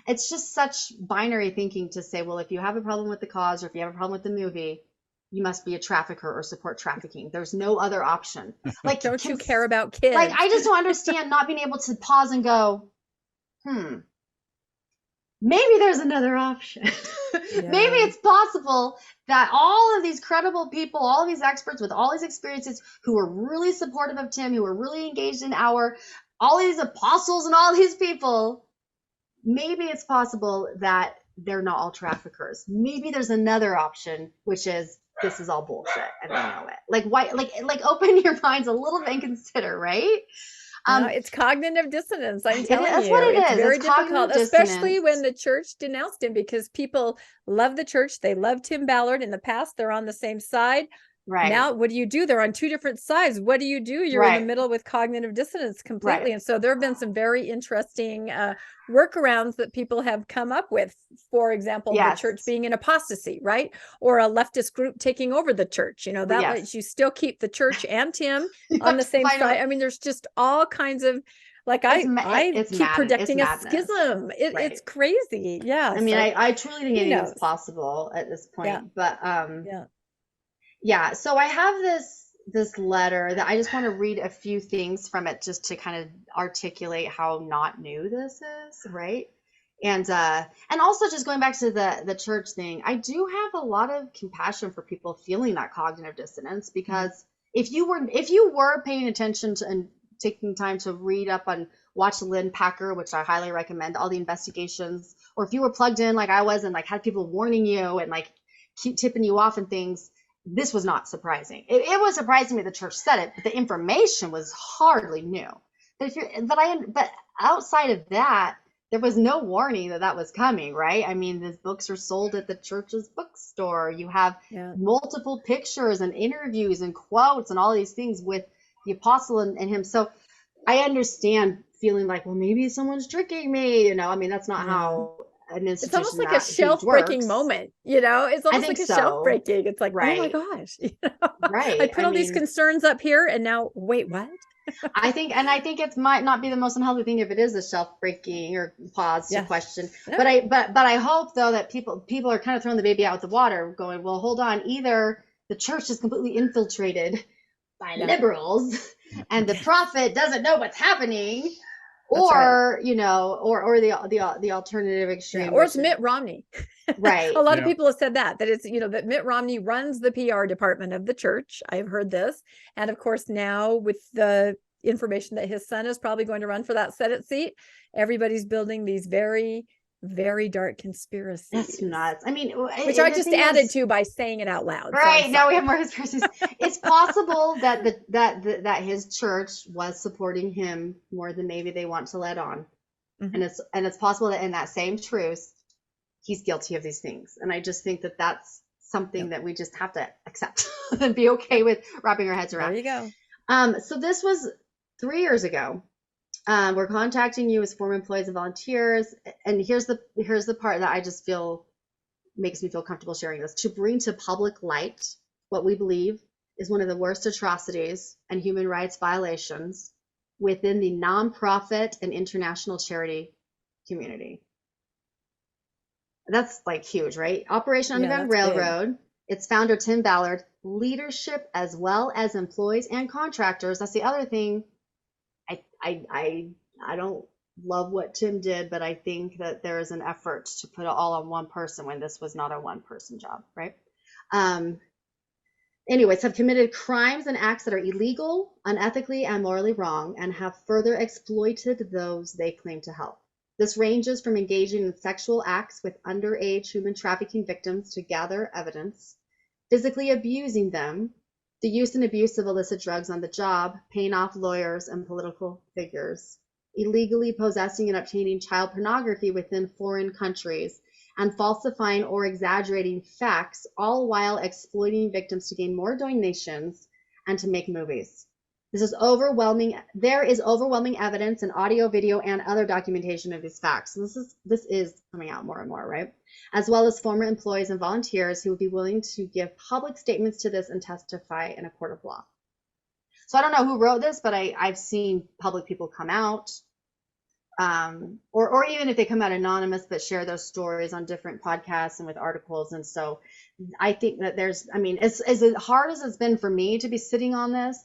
it's just such binary thinking to say, well, if you have a problem with the cause or if you have a problem with the movie, you must be a trafficker or support trafficking. There's no other option. Like, don't you care about kids? Like, I just don't understand not being able to pause and go, maybe there's another option. Maybe it's possible that all of these credible people, all of these experts with all these experiences who were really supportive of Tim, who were really engaged in all these apostles and all these people, maybe it's possible that they're not all traffickers. Maybe there's another option, which is this is all bullshit and I know it. Like, why? Like open your minds a little bit and consider, right? It's cognitive dissonance. I'm telling you, that's what it is. It's very it's difficult, especially when the church denounced him, because people love the church. They love Tim Ballard in the past. They're on the same side. Right. Now, what do? They're on two different sides. What do? You're in the middle with cognitive dissonance completely. Right. And so there have been some very interesting workarounds that people have come up with. For example, the church being in apostasy, right? Or a leftist group taking over the church. You know, that lets you still keep the church and Tim on the same side. I mean, there's just all kinds of, like, I keep predicting a schism. It's crazy. Yeah. I mean, I truly think anything is possible at this point. But so I have this letter that I just want to read a few things from it just to kind of articulate how not new this is, right? And also just going back to the church thing, I do have a lot of compassion for people feeling that cognitive dissonance, because if you were paying attention to and taking time to read up on, watch Lynn Packer, which I highly recommend, all the investigations, or if you were plugged in like I was and like had people warning you and like keep tipping you off and things, this was not surprising. It was surprising me the church said it, but the information was hardly new. But outside of that, there was no warning that was coming, right? I mean, these books are sold at the church's bookstore. You have multiple pictures and interviews and quotes and all these things with the apostle and him. So I understand feeling like, well, maybe someone's tricking me. You know, I mean, that's not how an institution. It's almost like a shelf-breaking moment, you know. It's almost like a shelf-breaking. It's like, oh my gosh, you know? I put all these concerns up here, and now wait, what? I think it might not be the most unhealthy thing if it is a shelf-breaking or pause to question. But I hope though that people are kind of throwing the baby out with the water, going, well, hold on, either the church is completely infiltrated by liberals, and the prophet doesn't know what's happening. Or you know, or the alternative extreme, or it's Mitt Romney, right? A lot of people have said that it's, you know, that Mitt Romney runs the PR department of the church. I've heard this, and of course now with the information that his son is probably going to run for that Senate seat, everybody's building these very, very dark conspiracies. That's nuts. I mean, which I just added to by saying it out loud. Right. Now we have more conspiracies. It's possible that his church was supporting him more than maybe they want to let on. And it's possible that in that same truth, he's guilty of these things. And I just think that that's something that we just have to accept and be okay with wrapping our heads around. There you go. So this was 3 years ago. We're contacting you as former employees and volunteers, and here's the part that I just feel makes me feel comfortable sharing this: to bring to public light what we believe is one of the worst atrocities and human rights violations within the nonprofit and international charity community. That's like huge, right? Operation Underground Railroad. Big. Its founder Tim Ballard, leadership as well as employees and contractors. That's the other thing. I don't love what Tim did, but I think that there is an effort to put it all on one person when this was not a one-person job, right? anyways, have committed crimes and acts that are illegal, unethically, and morally wrong, and have further exploited those they claim to help. This ranges from engaging in sexual acts with underage human trafficking victims to gather evidence, physically abusing them, the use and abuse of illicit drugs on the job, paying off lawyers and political figures, illegally possessing and obtaining child pornography within foreign countries, and falsifying or exaggerating facts, all while exploiting victims to gain more donations and to make movies. This is overwhelming. There is overwhelming evidence in audio, video, and other documentation of these facts. So this is coming out more and more, right? As well as former employees and volunteers who would be willing to give public statements to this and testify in a court of law. So I don't know who wrote this, but I've seen public people come out, or even if they come out anonymous, but share those stories on different podcasts and with articles. And so I think that there's, I mean, as hard as it's been for me to be sitting on this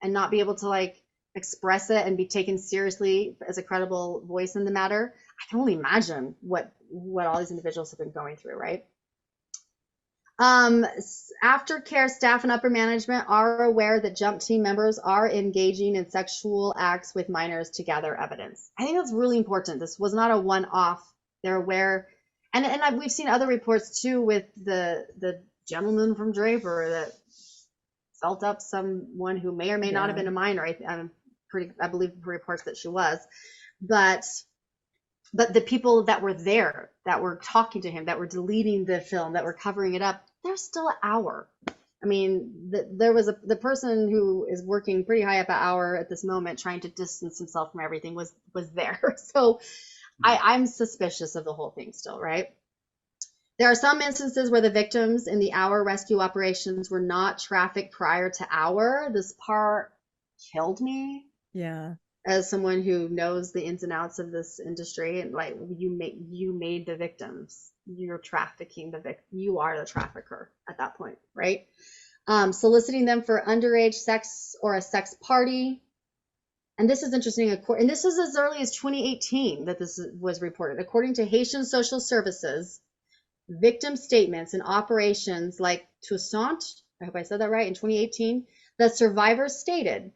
and not be able to like express it and be taken seriously as a credible voice in the matter, I can only imagine what all these individuals have been going through, right? Aftercare staff and upper management are aware that jump team members are engaging in sexual acts with minors to gather evidence. I think that's really important. This was not a one-off. They're aware, and we've seen other reports too with the gentleman from Draper that felt up someone who may or may not have been a minor. I believe reports that she was, but the people that were there, that were talking to him, that were deleting the film, that were covering it up, there's still an hour. I mean, there was the person who is working pretty high up at O.U.R at this moment, trying to distance himself from everything, was there. So I'm suspicious of the whole thing still, right? There are some instances where the victims in the O.U.R rescue operations were not trafficked prior to O.U.R. This part killed me. Yeah. As someone who knows the ins and outs of this industry, and like you made the victims, you're trafficking the victim, you are the trafficker at that point, right? Soliciting them for underage sex or a sex party. And this is interesting, and this is as early as 2018 that this was reported. According to Haitian Social Services, victim statements in operations like Toussaint, I hope I said that right, in 2018, the survivors stated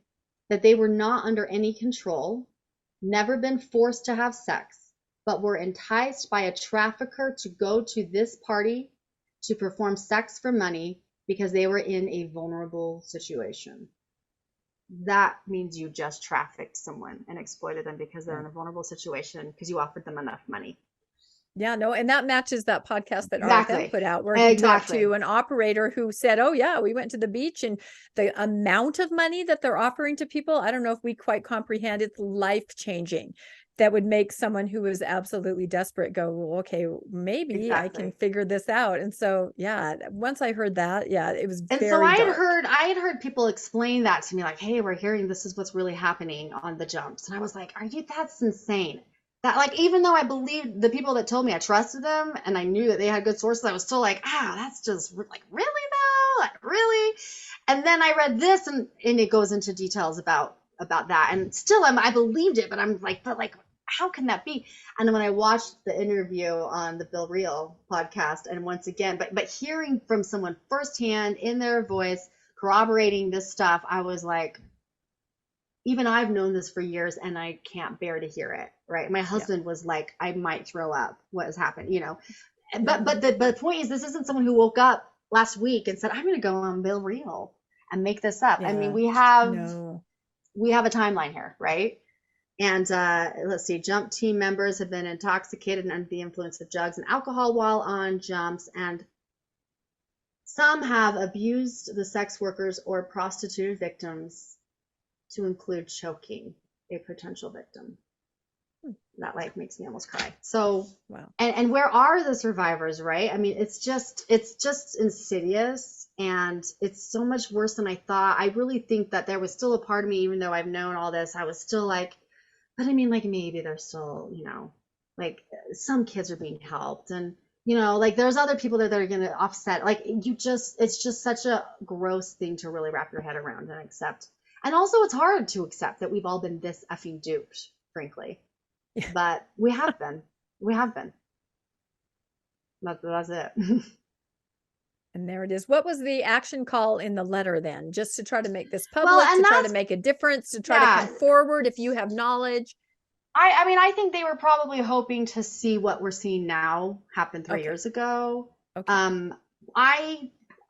that they were not under any control, never been forced to have sex, but were enticed by a trafficker to go to this party to perform sex for money because they were in a vulnerable situation. That means you just trafficked someone and exploited them because they're in a vulnerable situation because you offered them enough money. Yeah, no, and that matches that podcast that Exactly. RFM put out, where he talked to an operator who said, oh yeah, we went to the beach, and the amount of money that they're offering to people, I don't know if we quite comprehend. It's life-changing. That would make someone who is absolutely desperate go, well, okay, maybe I can figure this out. And so, yeah, once I heard that, yeah, it was very dark. I had heard people explain that to me, like, hey, we're hearing this is what's really happening on the jumps. And I was like, that's insane. That, like, even though I believed the people that told me, I trusted them and I knew that they had good sources, I was still like, that's just like, really though? Like, really? And then I read this and it goes into details about that. And still I believed it, but I'm like, how can that be? And then when I watched the interview on the Bill Reel podcast, and once again, but hearing from someone firsthand in their voice, corroborating this stuff, I was like, even I've known this for years and I can't bear to hear it, right? My husband was like, I might throw up what has happened, you know? But the point is, this isn't someone who woke up last week and said, I'm going to go on Bill Reel and make this up. I mean, we have a timeline here, right? And let's see, jump team members have been intoxicated and under the influence of drugs and alcohol while on jumps, and some have abused the sex workers or prostituted victims, to include choking a potential victim. That like makes me almost cry. So, wow. And where are the survivors, right? I mean, it's just insidious, and it's so much worse than I thought. I really think that there was still a part of me, even though I've known all this, I was still like, but I mean, like, maybe they're still, you know, like some kids are being helped, and, you know, like there's other people that are going to offset. Like it's just such a gross thing to really wrap your head around and accept. And also it's hard to accept that we've all been this effing duped, frankly. Yeah. But we have been. That's it. And there it is. What was the action call in the letter then? Just to try to make this public, Well, and to try to that's, make a difference, to try to yeah. come forward if you have knowledge? I mean, I think they were probably hoping to see what we're seeing now happen 3 Okay. years ago. Okay.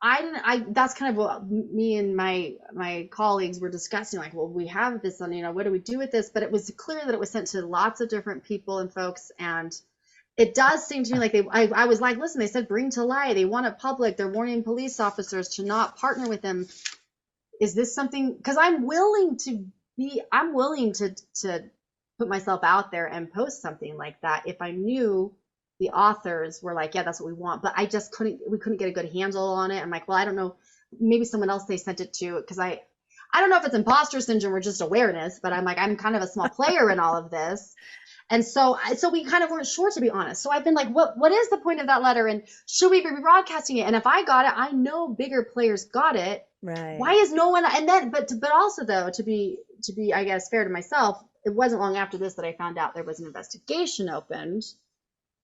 I that's kind of what me and my colleagues were discussing, like, well, we have this on, what do we do with this? But it was clear that it was sent to lots of different people and folks, and it does seem to me like I was like, listen, they said bring to light, they want it public, they're warning police officers to not partner with them. Is this something, because I'm willing to put myself out there and post something like that if I knew the authors were like, yeah, that's what we want. But we couldn't get a good handle on it. I'm like, well, I don't know, maybe someone else they sent it to, because I don't know if it's imposter syndrome or just awareness, but I'm like, I'm kind of a small player in all of this. And so we kind of weren't sure, to be honest. So I've been like, what is the point of that letter? And should we be broadcasting it? And if I got it, I know bigger players got it. Right. Why is no one? And then, but also though, to be, I guess, fair to myself, it wasn't long after this that I found out there was an investigation opened.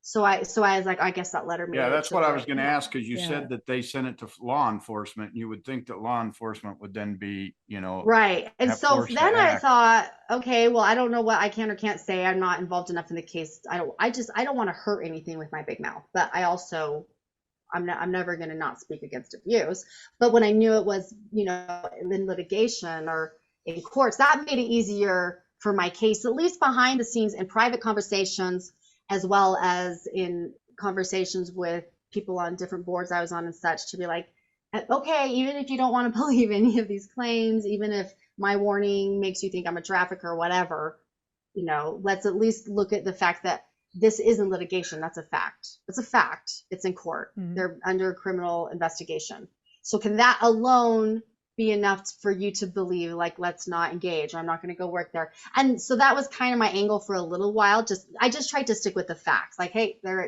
So I was like, I guess that letter made Yeah, it that's to what I the- was going to ask, because you Yeah. said that they sent it to law enforcement. You would think that law enforcement would then be, Right. And have so force to then I act. thought, okay, well, I don't know what I can or can't say. I'm not involved enough in the case. I don't want to hurt anything with my big mouth, but I'm never going to not speak against abuse. But when I knew it was, in litigation or in courts, that made it easier for my case, at least behind the scenes in private conversations, as well as in conversations with people on different boards I was on and such, to be like, okay, even if you don't want to believe any of these claims, even if my warning makes you think I'm a trafficker or whatever, let's at least look at the fact that this isn't litigation. That's a fact. It's a fact. It's in court. Mhm. They're under criminal investigation. So can that alone be enough for you to believe, like, let's not engage, or I'm not going to go work there? And so that was kind of my angle for a little while. I just tried to stick with the facts. Like, hey, they're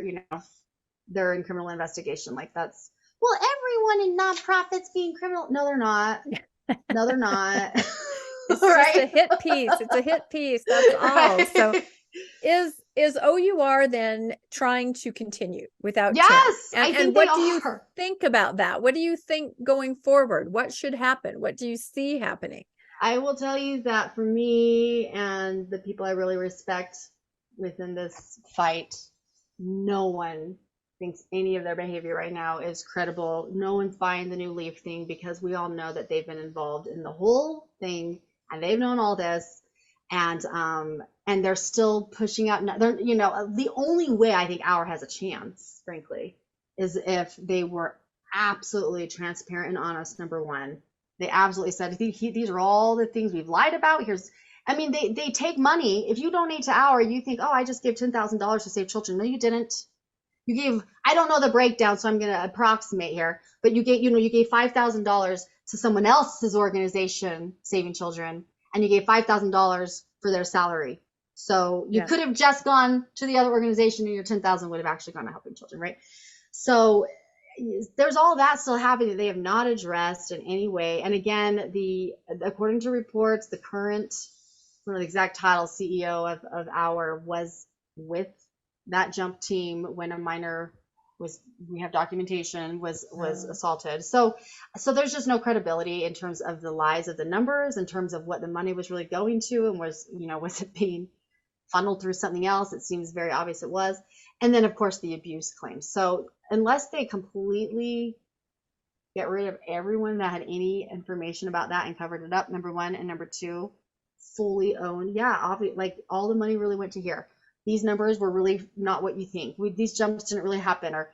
in criminal investigation. Like, that's, well, everyone in nonprofits being criminal. No, they're not. No, they're not. It's Right? just a hit piece. It's a hit piece. That's all. Right. So is O.U.R. then trying to continue without Tim? Yes, I And think what they do you are. think about that? What do you think going forward? What should happen? What do you see happening? I will tell you that for me and the people I really respect within this fight, no one thinks any of their behavior right now is credible. No one's buying the New Leaf thing, because we all know that they've been involved in the whole thing and they've known all this. And they're still pushing out. The only way I think O.U.R. has a chance, frankly, is if they were absolutely transparent and honest. Number one, they absolutely said, these are all the things we've lied about. They take money. If you donate to O.U.R, you think, oh, I just gave $10,000 to save children. No, you didn't. You gave, I don't know the breakdown, so I'm going to approximate here, but you gave $5,000 to someone else's organization, Saving Children, and you gave $5,000 for their salary. So you could have just gone to the other organization, and your $10,000 would have actually gone to helping children, right? So there's all that still happening that they have not addressed in any way. And again, according to reports, the current, I don't know the exact title, CEO of O.U.R was with that jump team when a minor we have documentation, was assaulted. So there's just no credibility in terms of the lies of the numbers, in terms of what the money was really going to, and was it being funneled through something else? It seems very obvious it was. And then of course the abuse claims. So unless they completely get rid of everyone that had any information about that and covered it up, number one, and number two, fully owned, like all the money really went to here. These numbers were really not what you think. These jumps didn't really happen. Or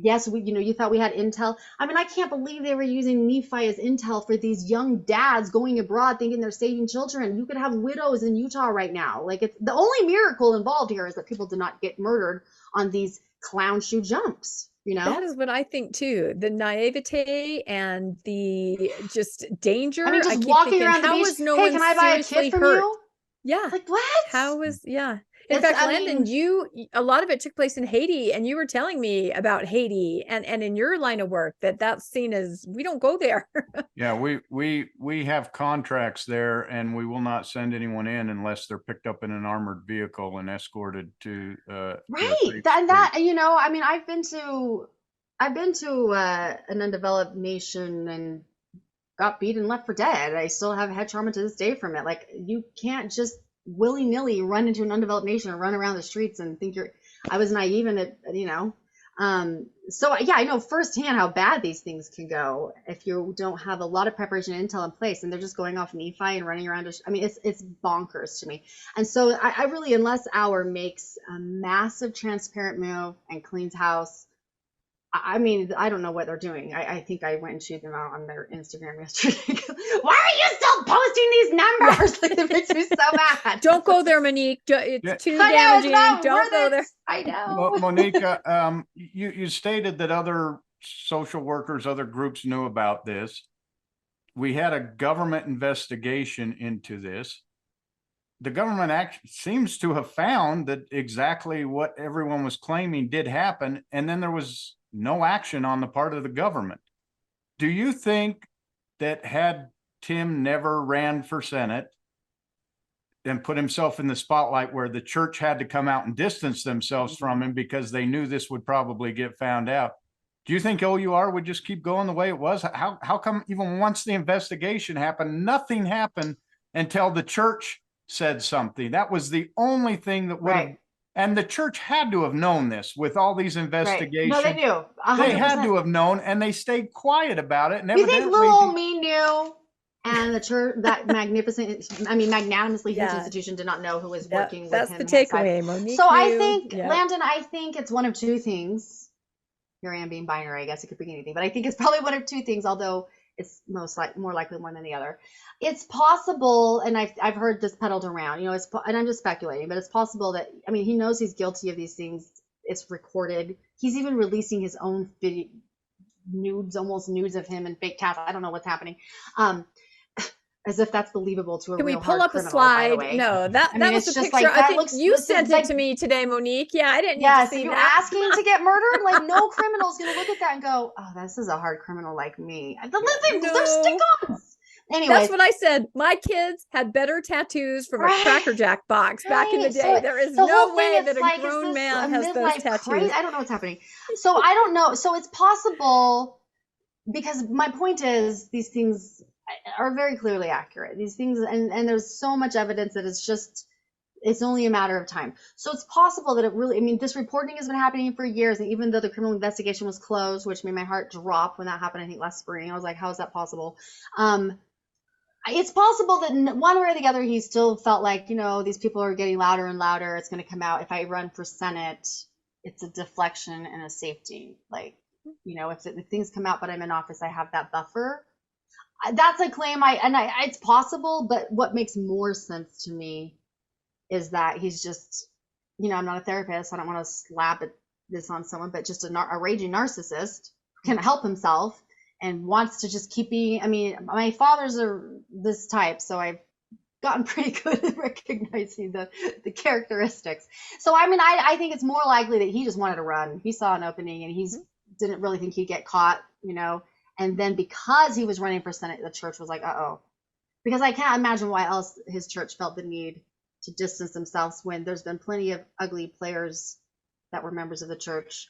yes, you thought we had intel. I can't believe they were using Nephi as intel for these young dads going abroad thinking they're saving children. You could have widows in Utah right now. Like, it's the only miracle involved here is that people did not get murdered on these clown shoe jumps. That is what I think too. The naivete and the just danger. Just I keep walking thinking, around the how beach. was no Hey, one can I buy a seriously kid from hurt? you? Yeah. Like, what? How was, yeah. In fact, Landon, a lot of it took place in Haiti, and you were telling me about Haiti and in your line of work that's seen as, we don't go there. Yeah, we have contracts there, and we will not send anyone in unless they're picked up in an armored vehicle and escorted to right. I've been to I've been to an undeveloped nation and got beat and left for dead. I still have head trauma to this day from it. Like, you can't just willy-nilly run into an undeveloped nation and run around the streets and think I was naive in it, you know. So yeah, I know firsthand how bad these things can go if you don't have a lot of preparation and intel in place, and they're just going off Nephi and running around. I mean, it's bonkers to me. And so I really, unless O.U.R makes a massive transparent move and cleans house, I mean, I don't know what they're doing. I think I went and chewed them out on their Instagram yesterday. Why are you still posting these numbers? Like, it makes me so mad. Don't go there, Monique. It's too I know, damaging. it's not Don't worth go it. there. I know. Monique, you stated that other social workers, other groups knew about this. We had a government investigation into this. The government seems to have found that exactly what everyone was claiming did happen, and then there was no action on the part of the government. Do you think that had Tim never ran for Senate and put himself in the spotlight where the church had to come out and distance themselves from him because they knew this would probably get found out, do you think O.U.R would just keep going the way it was? How come even once the investigation happened, nothing happened until the church said something? That was the only thing that would have, and the church had to have known this with all these investigations. No, they knew. 100%. They had to have known, and they stayed quiet about it. And you think little old me knew, and the church, that magnanimously huge institution, did not know who was working with him? That's the takeaway, Monique. So I think, Landon, I think it's one of two things. Here I am being binary. I guess it could be anything, but I think it's probably one of two things, although it's more likely one than the other. It's possible, and I've heard this peddled around, you know, and I'm just speculating, but it's possible that, I mean, he knows he's guilty of these things. It's recorded. He's even releasing his own video, almost nudes of him and fake tats. I don't know what's happening. As if that's believable to a real hard criminal. Can we pull up a slide? No, that was the picture. I think you sent it to me today, Monique. Yeah, I didn't need to see that. You're asking to get murdered? Like, no criminal's going to look at that and go, oh, this is a hard criminal like me. They're stick-ons. Anyway, that's what I said. My kids had better tattoos from a Cracker Jack box back in the day. So there is no way that a grown man has those tattoos. I don't know what's happening. So I don't know. So it's possible, because my point is, these things are very clearly accurate. These things, and there's so much evidence that it's only a matter of time. So it's possible that it really, I mean, this reporting has been happening for years, and even though the criminal investigation was closed, which made my heart drop when that happened, I think last spring, I was like, how is that possible? It's possible that one way or the other, he still felt like, you know, these people are getting louder and louder. It's going to come out. If I run for Senate, it's a deflection and a safety. Like, you know, if things come out, but I'm in office, I have that buffer. That's a claim it's possible, but what makes more sense to me is that he's just, you know, I'm not a therapist. I don't want to slap this on someone, but just a raging narcissist can help himself and wants to just keep being. I mean, my fathers are this type, so I've gotten pretty good at recognizing the characteristics. So, I mean, I think it's more likely that he just wanted to run. He saw an opening and he didn't really think he'd get caught, you know. And then because he was running for Senate, the church was like, uh-oh. Because I can't imagine why else his church felt the need to distance themselves when there's been plenty of ugly players that were members of the church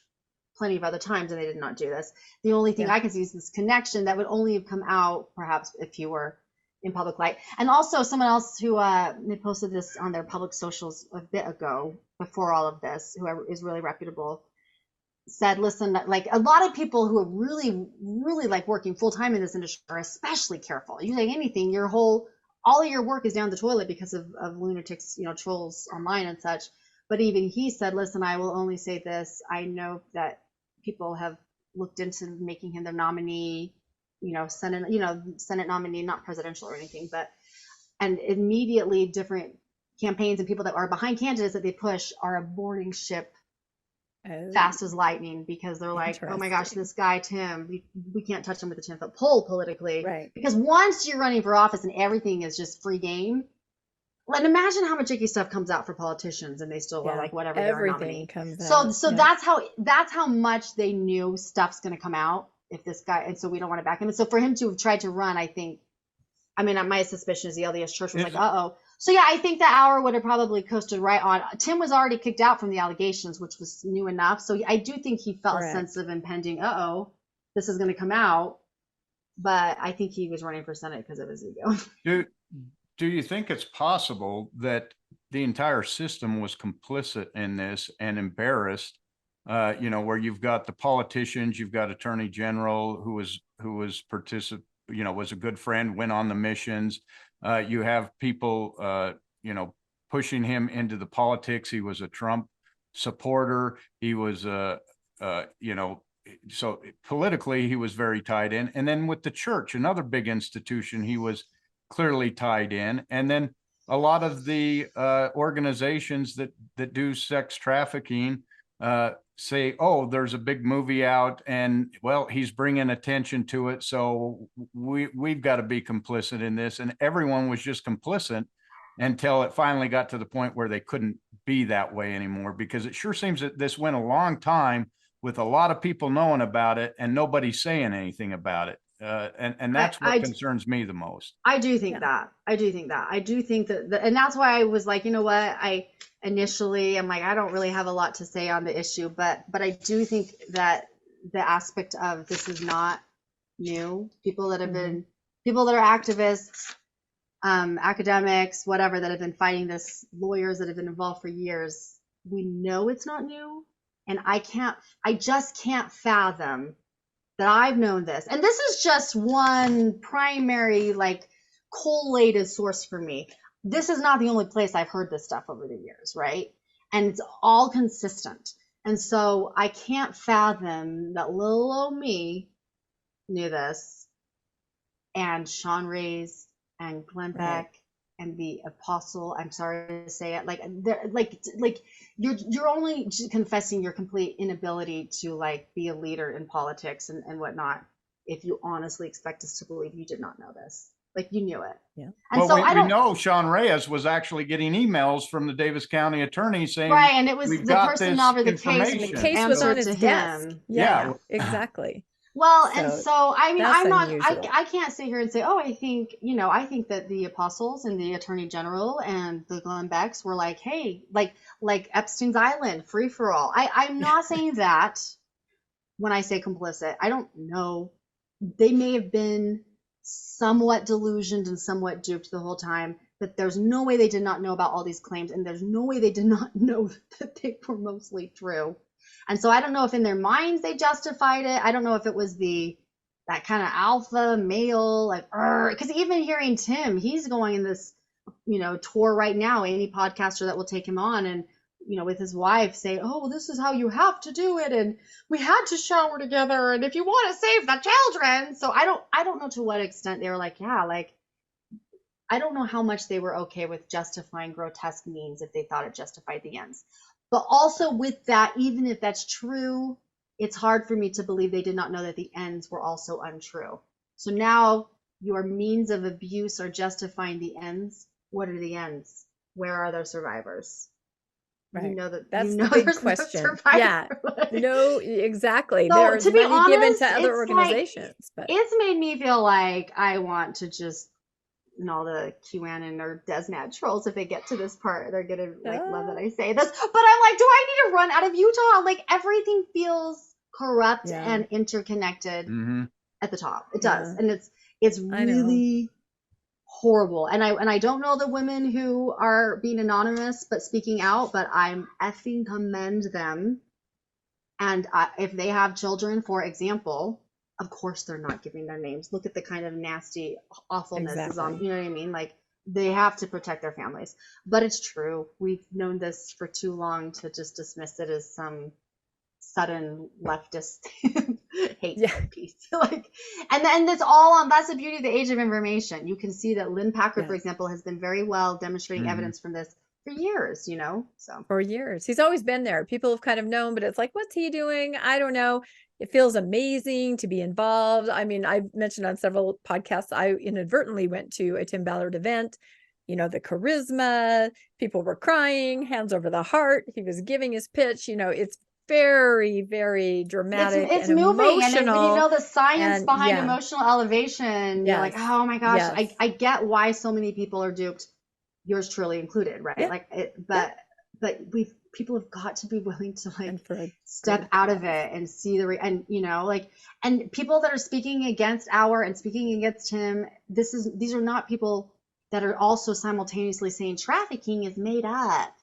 plenty of other times, and they did not do this. The only thing I can see is this connection that would only have come out perhaps if you were in public light. And also someone else who they posted this on their public socials a bit ago, before all of this, who is really reputable, said, listen, like, a lot of people who are really, really like working full time in this industry are especially careful. You say anything, all of your work is down the toilet because of lunatics, you know, trolls online and such. But even he said, listen, I will only say this. I know that people have looked into making him their nominee, you know, Senate nominee, not presidential or anything, and immediately different campaigns and people that are behind candidates that they push are aborting ship fast as lightning, because they're like, oh my gosh, this guy Tim, we can't touch him with a 10-foot pole politically, right? Because once you're running for office and everything is just free game, and imagine how much icky stuff comes out for politicians, and they still are like, whatever, everything comes out. So that's how much they knew stuff's going to come out if this guy, and so we don't want to back him. And so for him to have tried to run, I think, I mean, my suspicion is the LDS church was like, uh-oh, So yeah, I think that hour would have probably coasted right on. Tim was already kicked out from the allegations, which was new enough. So I do think he felt a sense of impending, this is going to come out. But I think he was running for Senate because of his ego. Do you think it's possible that the entire system was complicit in this and embarrassed? Where you've got the politicians, you've got Attorney General who was was a good friend, went on the missions. You have people, pushing him into the politics. He was a Trump supporter. He was, so politically he was very tied in. And then with the church, another big institution, he was clearly tied in. And then a lot of the organizations that do sex trafficking say, oh, there's a big movie out and, well, he's bringing attention to it, so we've got to be complicit in this. And everyone was just complicit until it finally got to the point where they couldn't be that way anymore, because it sure seems that this went a long time with a lot of people knowing about it and nobody saying anything about it. And that's what concerns me the most. I do think that. I do think that, and that's why I was like, you know what? Initially, I'm like, I don't really have a lot to say on the issue, but I do think that the aspect of this is not new. People that are activists, academics, whatever, that have been fighting this, lawyers that have been involved for years, we know it's not new. And I just can't fathom that I've known this. And this is just one primary, like, collated source for me. This is not the only place I've heard this stuff over the years, right? And it's all consistent. And so I can't fathom that little old me knew this, and Sean Reyes and Glenn Beck and the apostle, I'm sorry to say it, like you're only confessing your complete inability to, like, be a leader in politics and whatnot if you honestly expect us to believe you did not know this. Like, you knew it. Yeah. And well, so we know Sean Reyes was actually getting emails from the Davis County attorney saying, right, and it was the person over the case. The case was on his desk. Yeah, exactly. Well, and so I mean, I can't sit here and say, I think that the apostles and the attorney general and the Glenn Becks were like, hey, like Epstein's Island, free for all. I'm not saying that when I say complicit. I don't know. They may have been somewhat delusioned and somewhat duped the whole time, but there's no way they did not know about all these claims, and there's no way they did not know that they were mostly true. And so I don't know if in their minds they justified it. I don't know if it was that kind of alpha male, like, because even hearing Tim, he's going in this, tour right now, any podcaster that will take him on, and, with his wife say, oh, this is how you have to do it. And we had to shower together. And if you want to save the children. So I don't know to what extent they were like, I don't know how much they were okay with justifying grotesque means if they thought it justified the ends. But also with that, even if that's true, it's hard for me to believe they did not know that the ends were also untrue. So now your means of abuse are justifying the ends. What are the ends? Where are their survivors? Right. That's the big question. No, exactly. So, there's to be money given honest, to other organizations. But it's made me feel like I want to just, all the QAnon or DesNat trolls, if they get to this part, they're gonna love that I say this. But I'm like, do I need to run out of Utah? Like, everything feels corrupt and interconnected at the top. It does, and it's really horrible. And I don't know the women who are being anonymous but speaking out, but I'm effing commend them. And if they have children, for example, of course they're not giving their names. Look at the kind of nasty awfulness is on, you know what I mean? Like, they have to protect their families. But it's true. We've known this for too long to just dismiss it as some sudden leftist hate piece. And that's that's the beauty of the age of information. You can see that Lynn Packard, for example, has been very well demonstrating evidence from this for years, so for years. He's always been there. People have kind of known, but it's like, what's he doing? I don't know. It feels amazing to be involved. I mean, I've mentioned on several podcasts, I inadvertently went to a Tim Ballard event, the charisma, people were crying, hands over the heart. He was giving his pitch, it's very, very dramatic. It's and moving. emotional. And the science behind emotional elevation, you're like, oh my gosh, I get why so many people are duped. yours truly included, right? Yeah. Like but people have got to be willing to like step out of it and see and like, and people that are speaking against and speaking against him, these are not people that are also simultaneously saying trafficking is made up.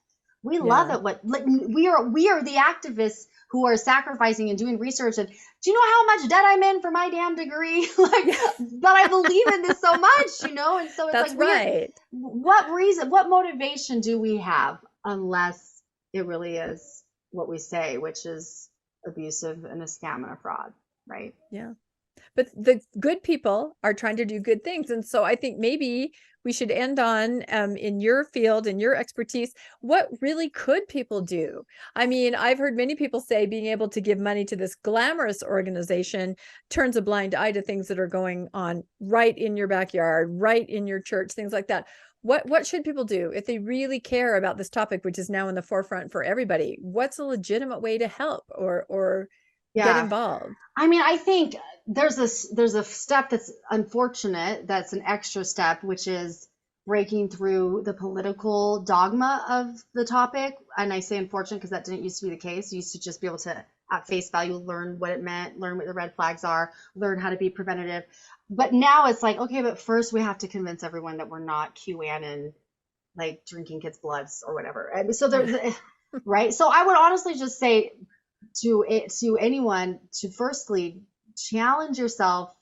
We love it. We are the activists who are sacrificing and doing research. And do you know how much debt I'm in for my damn degree? But I believe in this so much, And so it's that's right. What motivation do we have unless it really is what we say, which is abusive and a scam and a fraud, right? Yeah. But the good people are trying to do good things. And so I think maybe we should end on, in your field and your expertise, what really could people do? I mean, I've heard many people say being able to give money to this glamorous organization turns a blind eye to things that are going on right in your backyard, right in your church, things like that. What should people do if they really care about this topic, which is now in the forefront for everybody? What's a legitimate way to help or get involved? I mean, I think there's a step that's unfortunate, that's an extra step, which is breaking through the political dogma of the topic. And I say unfortunate because that didn't used to be the case. You used to just be able to, at face value, learn what it meant, learn what the red flags are, learn how to be preventative. But now it's like, okay, but first we have to convince everyone that we're not QAnon, like drinking kids' bloods or whatever. And so there's, right? So I would honestly just say to anyone to firstly challenge yourself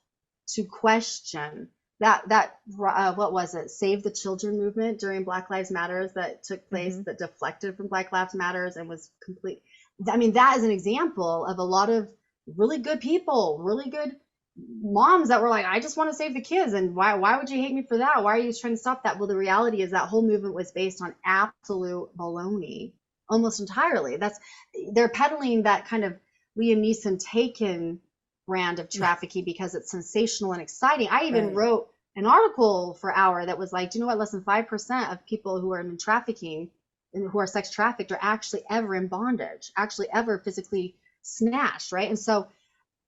to question that what was it, Save the Children movement during Black Lives Matters that took place, that deflected from Black Lives Matters and was complete. I mean, that is an example of a lot of really good people, really good moms that were like, I just want to save the kids, and why would you hate me for that? Why are you trying to stop that? Well, the reality is that whole movement was based on absolute baloney, almost entirely. They're peddling that kind of Liam Neeson Taken brand of trafficking because it's sensational and exciting. I even wrote an article for O.U.R that was like, do you know what, less than 5% of people who are in trafficking and who are sex trafficked are actually ever in bondage, actually ever physically snatched, right? And so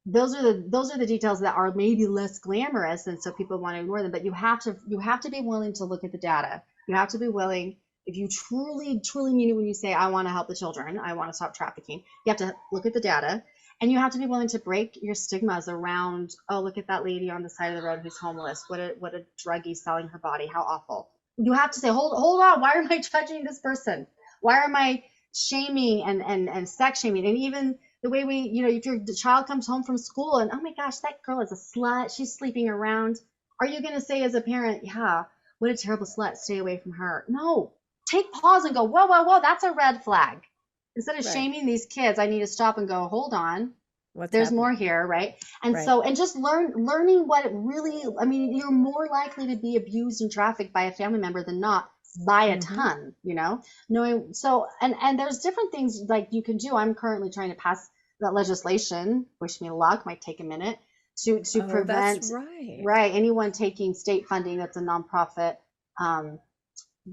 those are the details that are maybe less glamorous, and so people want to ignore them. But you have to be willing to look at the data. You have to be willing, if you truly mean it when you say, I want to help the children, I want to stop trafficking, you have to look at the data, and you have to be willing to break your stigmas around, oh, look at that lady on the side of the road who's homeless. What a druggie selling her body. How awful. You have to say, hold on. Why am I judging this person? Why am I shaming and sex shaming? And even the way if your child comes home from school and, oh my gosh, that girl is a slut, she's sleeping around. Are you going to say as a parent, yeah, what a terrible slut, stay away from her? No. Take pause and go, whoa, that's a red flag. Instead of shaming these kids, I need to stop and go, hold on. There's more here, right? And so, and just learning what it really, I mean, you're more likely to be abused and trafficked by a family member than not by a ton, knowing. So, and there's different things like you can do. I'm currently trying to pass that legislation, wish me luck, might take a minute, to prevent anyone taking state funding that's a nonprofit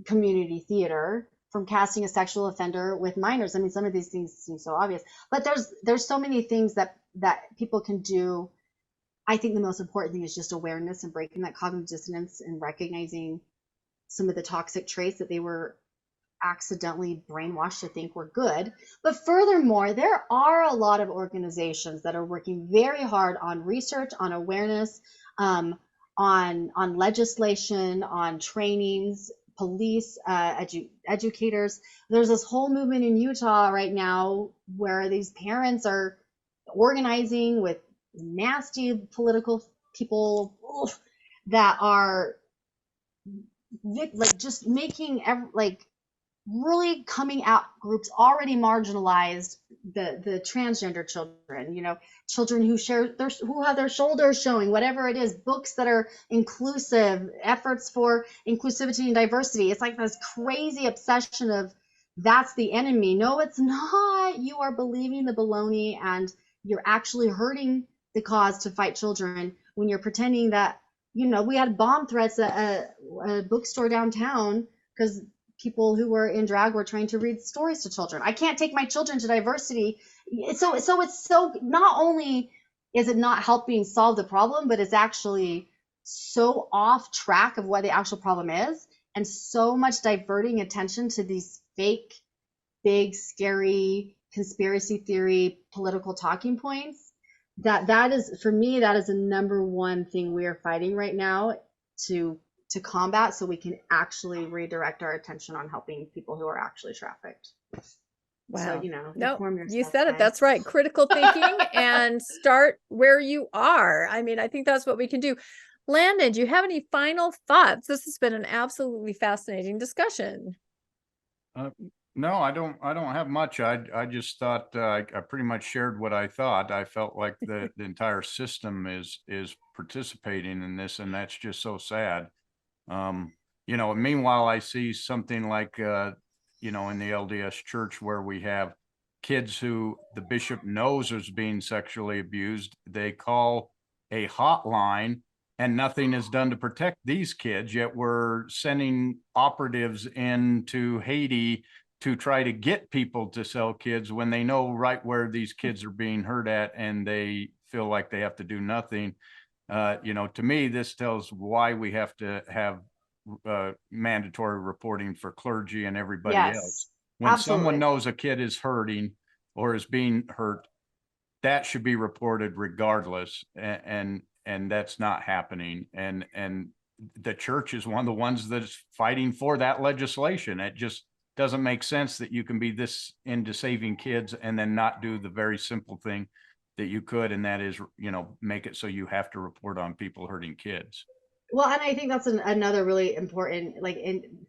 community theater from casting a sexual offender with minors. I mean, some of these things seem so obvious, but there's so many things that people can do. I think the most important thing is just awareness and breaking that cognitive dissonance and recognizing some of the toxic traits that they were accidentally brainwashed to think were good. But furthermore, there are a lot of organizations that are working very hard on research, on awareness, on legislation, on trainings, police, educators. There's this whole movement in Utah right now where these parents are organizing with nasty political people that are like just making really coming out groups already marginalized, the transgender children, children who have their shoulders showing, whatever it is, books that are inclusive, efforts for inclusivity and diversity. It's like this crazy obsession of that's the enemy. No, it's not. You are believing the baloney, and you're actually hurting the cause to fight children when you're pretending that, we had bomb threats at a bookstore downtown because people who were in drag were trying to read stories to children. I can't take my children to diversity. So it's so not only is it not helping solve the problem, but it's actually so off track of what the actual problem is. and so much diverting attention to these fake, big, scary conspiracy theory political talking points that is, for me, that is the number one thing we are fighting right now to combat, so we can actually redirect our attention on helping people who are actually trafficked. Wow. So, no, inform yourself, you said it. guys. That's right. Critical thinking and start where you are. I mean, I think that's what we can do. Landon, do you have any final thoughts? This has been an absolutely fascinating discussion. No, I don't have much. I just thought I pretty much shared what I thought. I felt like the entire system is participating in this, and that's just so sad. Meanwhile, I see something like in the LDS church where we have kids who the bishop knows is being sexually abused. They call a hotline and nothing is done to protect these kids, yet we're sending operatives into Haiti to try to get people to sell kids when they know right where these kids are being hurt at, and they feel like they have to do nothing. To me, this tells why we have to have mandatory reporting for clergy and everybody else. When someone knows a kid is hurting or is being hurt, that should be reported regardless. And that's not happening. And the church is one of the ones that's fighting for that legislation. It just doesn't make sense that you can be this into saving kids and then not do the very simple thing that you could, and that is, make it so you have to report on people hurting kids. Well, and I think that's another really important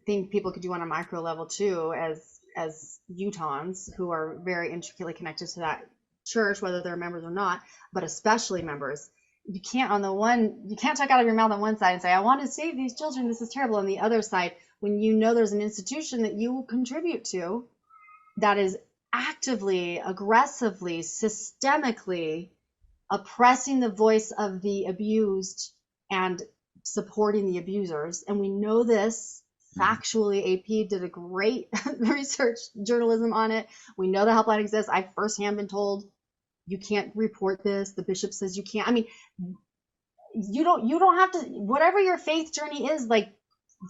thing people could do on a micro level too, as Utahns who are very intricately connected to that church, whether they're members or not, but especially members. You can't talk out of your mouth on one side and say, I want to save these children, this is terrible. On the other side, when there's an institution that you contribute to that is actively, aggressively, systemically oppressing the voice of the abused and supporting the abusers. And we know this factually. AP did a great research journalism on it. We know the helpline exists. I've firsthand been told you can't report this. The bishop says you can't. I mean, you don't have to, whatever your faith journey is,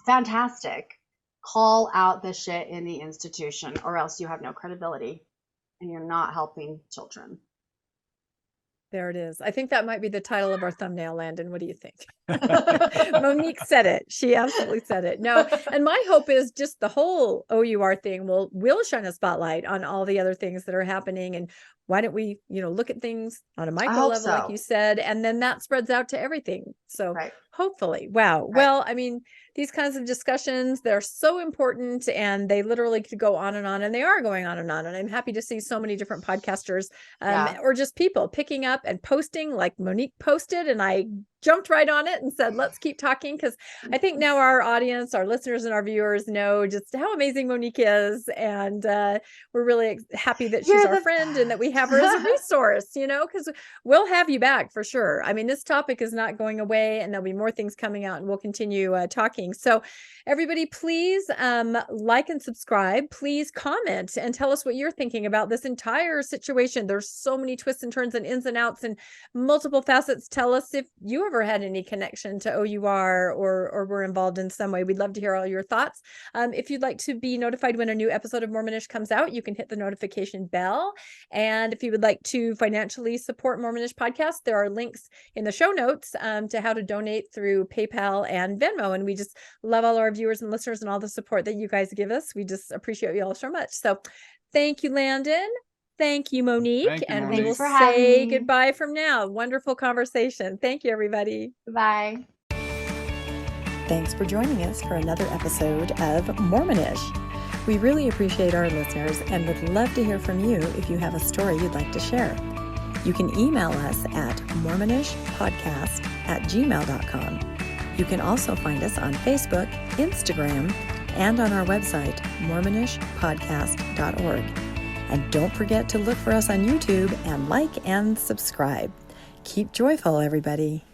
fantastic. Call out the shit in the institution, or else you have no credibility and you're not helping children. There it is. I think that might be the title of our thumbnail, Landon. What do you think? Monique said it. She absolutely said it. No, and my hope is just the whole O.U.R. thing will shine a spotlight on all the other things that are happening. And why don't we, look at things on a micro level, like you said, and then that spreads out to everything. So hopefully, wow. Right. Well, I mean, these kinds of discussions, they're so important, and they literally could go on, and they are going on. And I'm happy to see so many different podcasters or just people picking up and posting, like Monique posted, and I jumped right on it and said, let's keep talking, because I think now our audience, our listeners and our viewers know just how amazing Monique is. And we're really happy that she's our friend and that we have her as a resource, because we'll have you back for sure. I mean, this topic is not going away, and there'll be more things coming out, and we'll continue talking. So everybody, please like and subscribe. Please comment and tell us what you're thinking about this entire situation. There's so many twists and turns and ins and outs and multiple facets. Tell us if you ever had any connection to O.U.R. or were involved in some way. We'd love to hear all your thoughts. If you'd like to be notified when a new episode of Mormonish comes out, you can hit the notification bell. And if you would like to financially support Mormonish Podcast, there are links in the show notes to how to donate through PayPal and Venmo. And we just love all our viewers and listeners and all the support that you guys give us. We just appreciate you all so much. So thank you, Landon. Thank you, Monique. Thank you, and Monique. We will say goodbye from now. Wonderful conversation. Thank you, everybody. Bye. Thanks for joining us for another episode of Mormonish. We really appreciate our listeners and would love to hear from you if you have a story you'd like to share. You can email us at mormonishpodcast@gmail.com. You can also find us on Facebook, Instagram, and on our website, mormonishpodcast.org. And don't forget to look for us on YouTube and like and subscribe. Keep joyful, everybody.